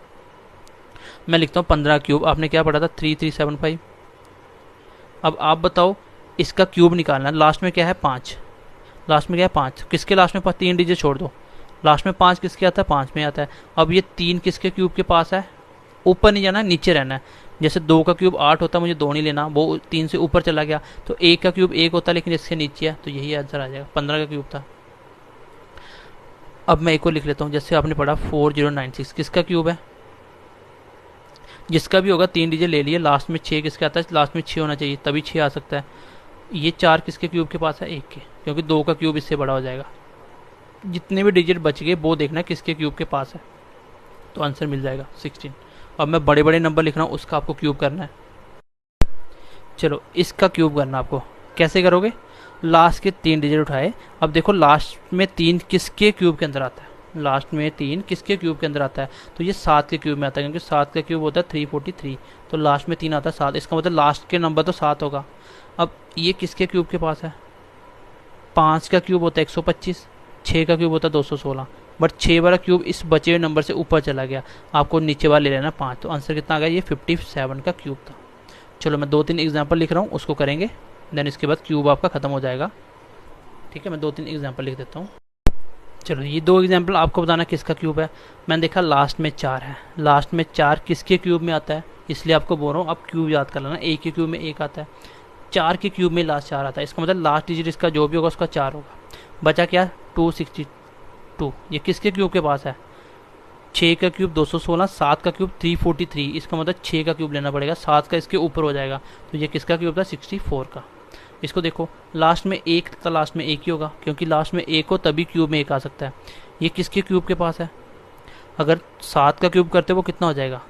मैं लिखता हूँ 15 क्यूब। आपने क्या पढ़ा था, 3375। अब आप बताओ इसका क्यूब निकालना, लास्ट में क्या है 5, लास्ट में क्या है 5, किसके लास्ट में 3 डिजिट छोड़ दो, लास्ट में 5 किसके आता है, 5 में आता है। अब ये 3 किसके क्यूब के पास है, ऊपर नहीं जाना, नीचे रहना है। जैसे 2 का क्यूब 8 होता है, मुझे 2 नहीं लेना, वो 3 से ऊपर चला गया। तो 1 का क्यूब 1 होता है, लेकिन इससे नीचे है, तो यही आंसर आ जाएगा। 15 का क्यूब था। अब मैं एक और लिख लेता हूँ। जैसे आपने पढ़ा 4096 किसका क्यूब है, जिसका भी होगा 3 डिजिट ले लिए। लास्ट में 6 किसका आता है, लास्ट में 6 होना चाहिए, तभी 6 आ सकता है। ये 4 किसके क्यूब के पास है, 1 के, क्योंकि 2 का क्यूब इससे बड़ा हो जाएगा। जितने भी डिजिट बच गए वो देखना किसके क्यूब के पास है, तो आंसर मिल जाएगा 16। अब मैं बड़े बड़े नंबर लिख रहा हूँ, उसका आपको क्यूब करना है। चलो इसका क्यूब करना आपको, कैसे करोगे, लास्ट के 3 डिजिट उठाए। अब देखो लास्ट में 3 किसके क्यूब के अंदर आता है, लास्ट में 3 किसके क्यूब के अंदर आता है, तो ये 7 के क्यूब में आता है, क्योंकि 7 का क्यूब होता है 343। तो लास्ट में 3 आता है 7, इसका मतलब लास्ट के नंबर तो 7 होगा। अब ये किसके क्यूब के पास है, 5 का क्यूब होता है 125, 6 का क्यूब होता है 216, बट 6 वाला क्यूब इस बचे हुए नंबर से ऊपर चला गया, आपको नीचे वाला ले लेना 5। तो आंसर कितना आ गया, ये 57 का क्यूब था। चलो मैं 2-3 एग्जाम्पल लिख रहा हूँ, उसको करेंगे, देन इसके बाद क्यूब आपका खत्म हो जाएगा। ठीक है, मैं 2-3 एग्जाम्पल लिख देता हूँ। चलो ये 2 एग्जाम्पल आपको बताना किसका क्यूब है। मैंने देखा लास्ट में 4 है, लास्ट में 4 किसके क्यूब में आता है, इसलिए आपको बोल रहा हूँ आप क्यूब याद कर लेना। 1 के क्यूब में 1 आता है, 4 के क्यूब में लास्ट 4 आता है, इसका मतलब लास्ट डिजिट इसका जो भी होगा उसका 4 होगा। बचा क्या, 262, ये किसके क्यूब के पास है, 6 का क्यूब 216, 7 का क्यूब 343, इसका मतलब 6 का क्यूब लेना पड़ेगा, 7 का इसके ऊपर हो जाएगा। तो ये किसका क्यूब था, 64 का। इसको देखो लास्ट में 1 था, लास्ट में 1 ही होगा, क्योंकि लास्ट में 1 हो तभी क्यूब में 1 आ सकता है। ये किसके क्यूब के पास है, अगर 7 का क्यूब करते वो कितना हो जाएगा,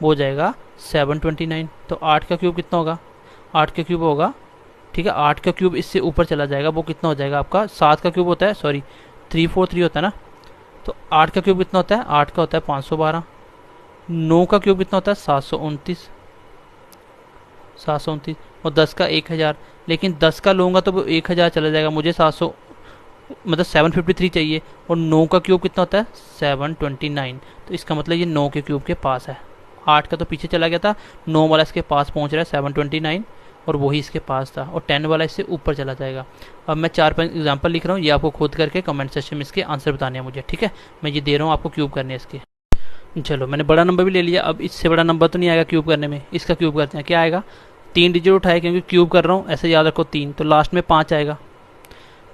वो हो जाएगा 729। तो 8 का क्यूब कितना होगा, 8 का क्यूब होगा ठीक है, 8 का क्यूब इससे ऊपर चला जाएगा, वो कितना हो जाएगा आपका 7 का क्यूब होता है, सॉरी 343 होता है ना, तो 8 का क्यूब कितना होता है, 8 का होता है 512, 9 का क्यूब कितना होता है 729, 729 और 10 का 1000, लेकिन 10 का लूँगा तो वो 1000 चला जाएगा, मुझे 700 मतलब 753 चाहिए, और 9 का क्यूब कितना होता है 729, तो इसका मतलब ये 9 के क्यूब के पास है। 8 का तो पीछे चला गया था, 9 वाला इसके पास पहुंच रहा है 729, और वही इसके पास था, और 10 वाला इससे ऊपर चला जाएगा। अब मैं 4-5 एग्जांपल लिख रहा हूँ, ये आपको खुद करके कमेंट सेक्शन में इसके आंसर बताने हैं मुझे, ठीक है। मैं ये दे रहा हूँ आपको क्यूब करने हैं इसके। चलो मैंने बड़ा नंबर भी ले लिया, अब इससे बड़ा नंबर तो नहीं आएगा क्यूब करने में, इसका क्यूब करते हैं। क्या आएगा, 3 डिजिट उठाए क्योंकि क्यूब कर रहा हूँ, ऐसे याद रखो 3, तो लास्ट में 5 आएगा।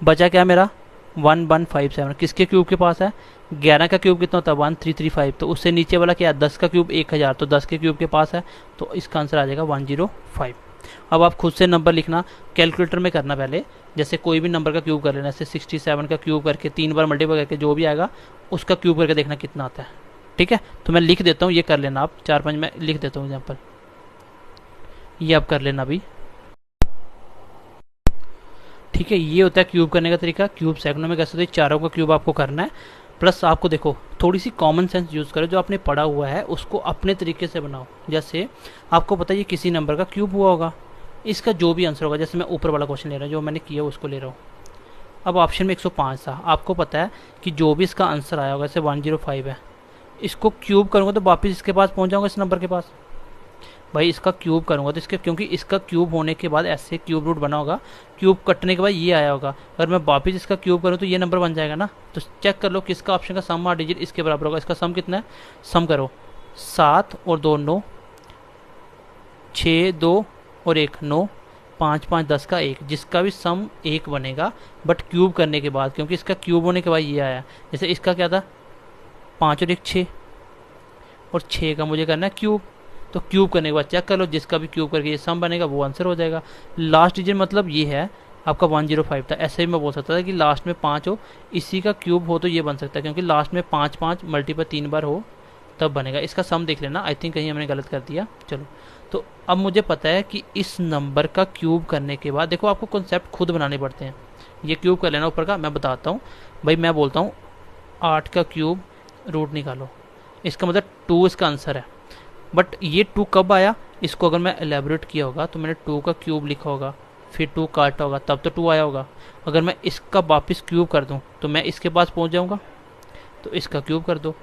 बचा क्या मेरा 1157, किसके क्यूब के पास है, 11 का क्यूब कितना होता है 1335, तो उससे नीचे वाला क्या है 10 का क्यूब 1000, तो 10 के क्यूब के पास है, तो इसका आंसर आ जाएगा 105। अब आप खुद से नंबर लिखना, कैलकुलेटर में करना पहले, जैसे कोई भी नंबर का क्यूब कर लेना, जैसे 67 का क्यूब करके 3 बार मल्टीप्लाई करके जो भी आएगा उसका क्यूब करके देखना कितना आता है, ठीक है। तो मैं लिख देता हूँ, ये कर लेना आप, 4-5 में लिख देता हूँ एग्जाम्पल, ये आप कर लेना अभी, ठीक है। ये होता है क्यूब करने का तरीका, क्यूब सेकंडों में कर सकते हो, चारों का क्यूब आपको करना है। प्लस आपको देखो थोड़ी सी कॉमन सेंस यूज़ करो, जो आपने पढ़ा हुआ है उसको अपने तरीके से बनाओ। जैसे आपको पता है ये किसी नंबर का क्यूब हुआ होगा, इसका जो भी आंसर होगा, जैसे मैं ऊपर वाला क्वेश्चन ले रहा हूँ, जो मैंने किया उसको ले रहा हूँ। अब ऑप्शन में 105 था, आपको पता है कि जो भी इसका आंसर आया होगा, जैसे 105 है, इसको क्यूब करूँगा तो वापस इसके पास पहुँच जाऊँगा, इस नंबर के पास। भाई इसका क्यूब करूँगा तो इसके, क्योंकि इसका क्यूब होने के बाद ऐसे क्यूब रूट बना होगा, क्यूब कटने के बाद ये आया होगा, अगर मैं वापस इसका क्यूब करूँ तो ये नंबर बन जाएगा ना। तो चेक कर लो किसका ऑप्शन का सम और डिजिट इसके बराबर होगा। इसका सम कितना है, सम करो 7 और 2 9, 6 2 और 1 9, 5 5 10 का 1, जिसका भी सम 1 बनेगा, बट क्यूब करने के बाद, क्योंकि इसका क्यूब होने के बाद ये आया। जैसे इसका क्या था 5 और 1 6, और 6 का मुझे करना है क्यूब, तो क्यूब करने के बाद चेक कर लो, जिसका भी क्यूब करके ये सम बनेगा वो आंसर हो जाएगा। लास्ट डिजिट मतलब ये है आपका 105 था। ऐसे ही मैं बोल सकता था कि लास्ट में 5 हो, इसी का क्यूब हो तो ये बन सकता है, क्योंकि लास्ट में 5 5 मल्टीपल 3 बार हो तब बनेगा। इसका सम देख लेना, आई थिंक कहीं हमने गलत कर दिया। चलो, तो अब मुझे पता है कि इस नंबर का क्यूब करने के बाद, देखो आपको कॉन्सेप्ट खुद बनाने पड़ते हैं। ये क्यूब कर लेना ऊपर का, मैं बताता हूँ भाई। मैं बोलता हूँ 8 का क्यूब रूट निकालो, इसका मतलब 2 इसका आंसर है। बट ये 2 कब आया, इसको अगर मैं एलेबोरेट किया होगा तो मैंने 2 का क्यूब लिखा होगा, फिर 2 काटा होगा, तब तो 2 आया होगा। अगर मैं इसका वापस क्यूब कर दूं तो मैं इसके पास पहुंच जाऊंगा, तो इसका क्यूब कर दो।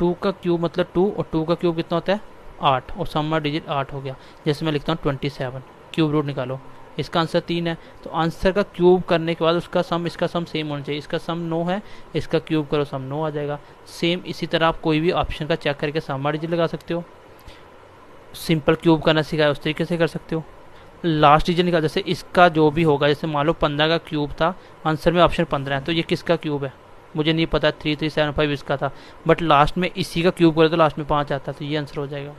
2 का क्यूब मतलब 2, और 2 का क्यूब कितना होता है 8, और सम डिजिट 8 हो गया। जैसे मैं लिखता हूँ 27, क्यूब रूट निकालो, इसका आंसर 3 है। तो आंसर का क्यूब करने के बाद उसका सम, इसका सम सेम होना चाहिए। इसका सम 9 है, इसका क्यूब करो सम 9 आ जाएगा। सेम इसी तरह आप कोई भी ऑप्शन का चेक करके सम डिजिट लगा सकते हो। सिंपल क्यूब करना सिखाया उस तरीके से कर सकते हो। लास्ट डिजिट निकाल, जैसे इसका जो भी होगा, जैसे मान लो 15 का क्यूब था, आंसर में ऑप्शन 15 है, तो ये किसका क्यूब है मुझे नहीं पता, 3375 इसका था, बट लास्ट में इसी का क्यूब करे तो लास्ट में 5 आता है, तो ये आंसर हो जाएगा।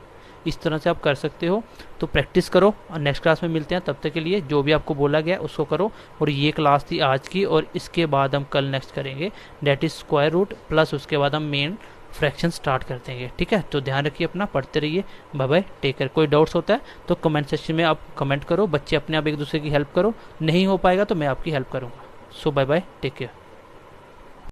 इस तरह से आप कर सकते हो। तो प्रैक्टिस करो और नेक्स्ट क्लास में मिलते हैं। तब तक के लिए जो भी आपको बोला गया उसको करो। और ये क्लास थी आज की, और इसके बाद हम कल नेक्स्ट करेंगे, that is square root, plus उसके बाद हम मेन फ्रैक्शन स्टार्ट कर देंगे। ठीक है, तो ध्यान रखिए अपना, पढ़ते रहिए। Bye bye, take care. कोई डाउट्स होता है तो कमेंट सेक्शन में आप कमेंट करो। बच्चे अपने आप एक दूसरे की हेल्प करो, नहीं हो पाएगा तो मैं आपकी हेल्प करूँगा। सो बाय बाय, टेक केयर।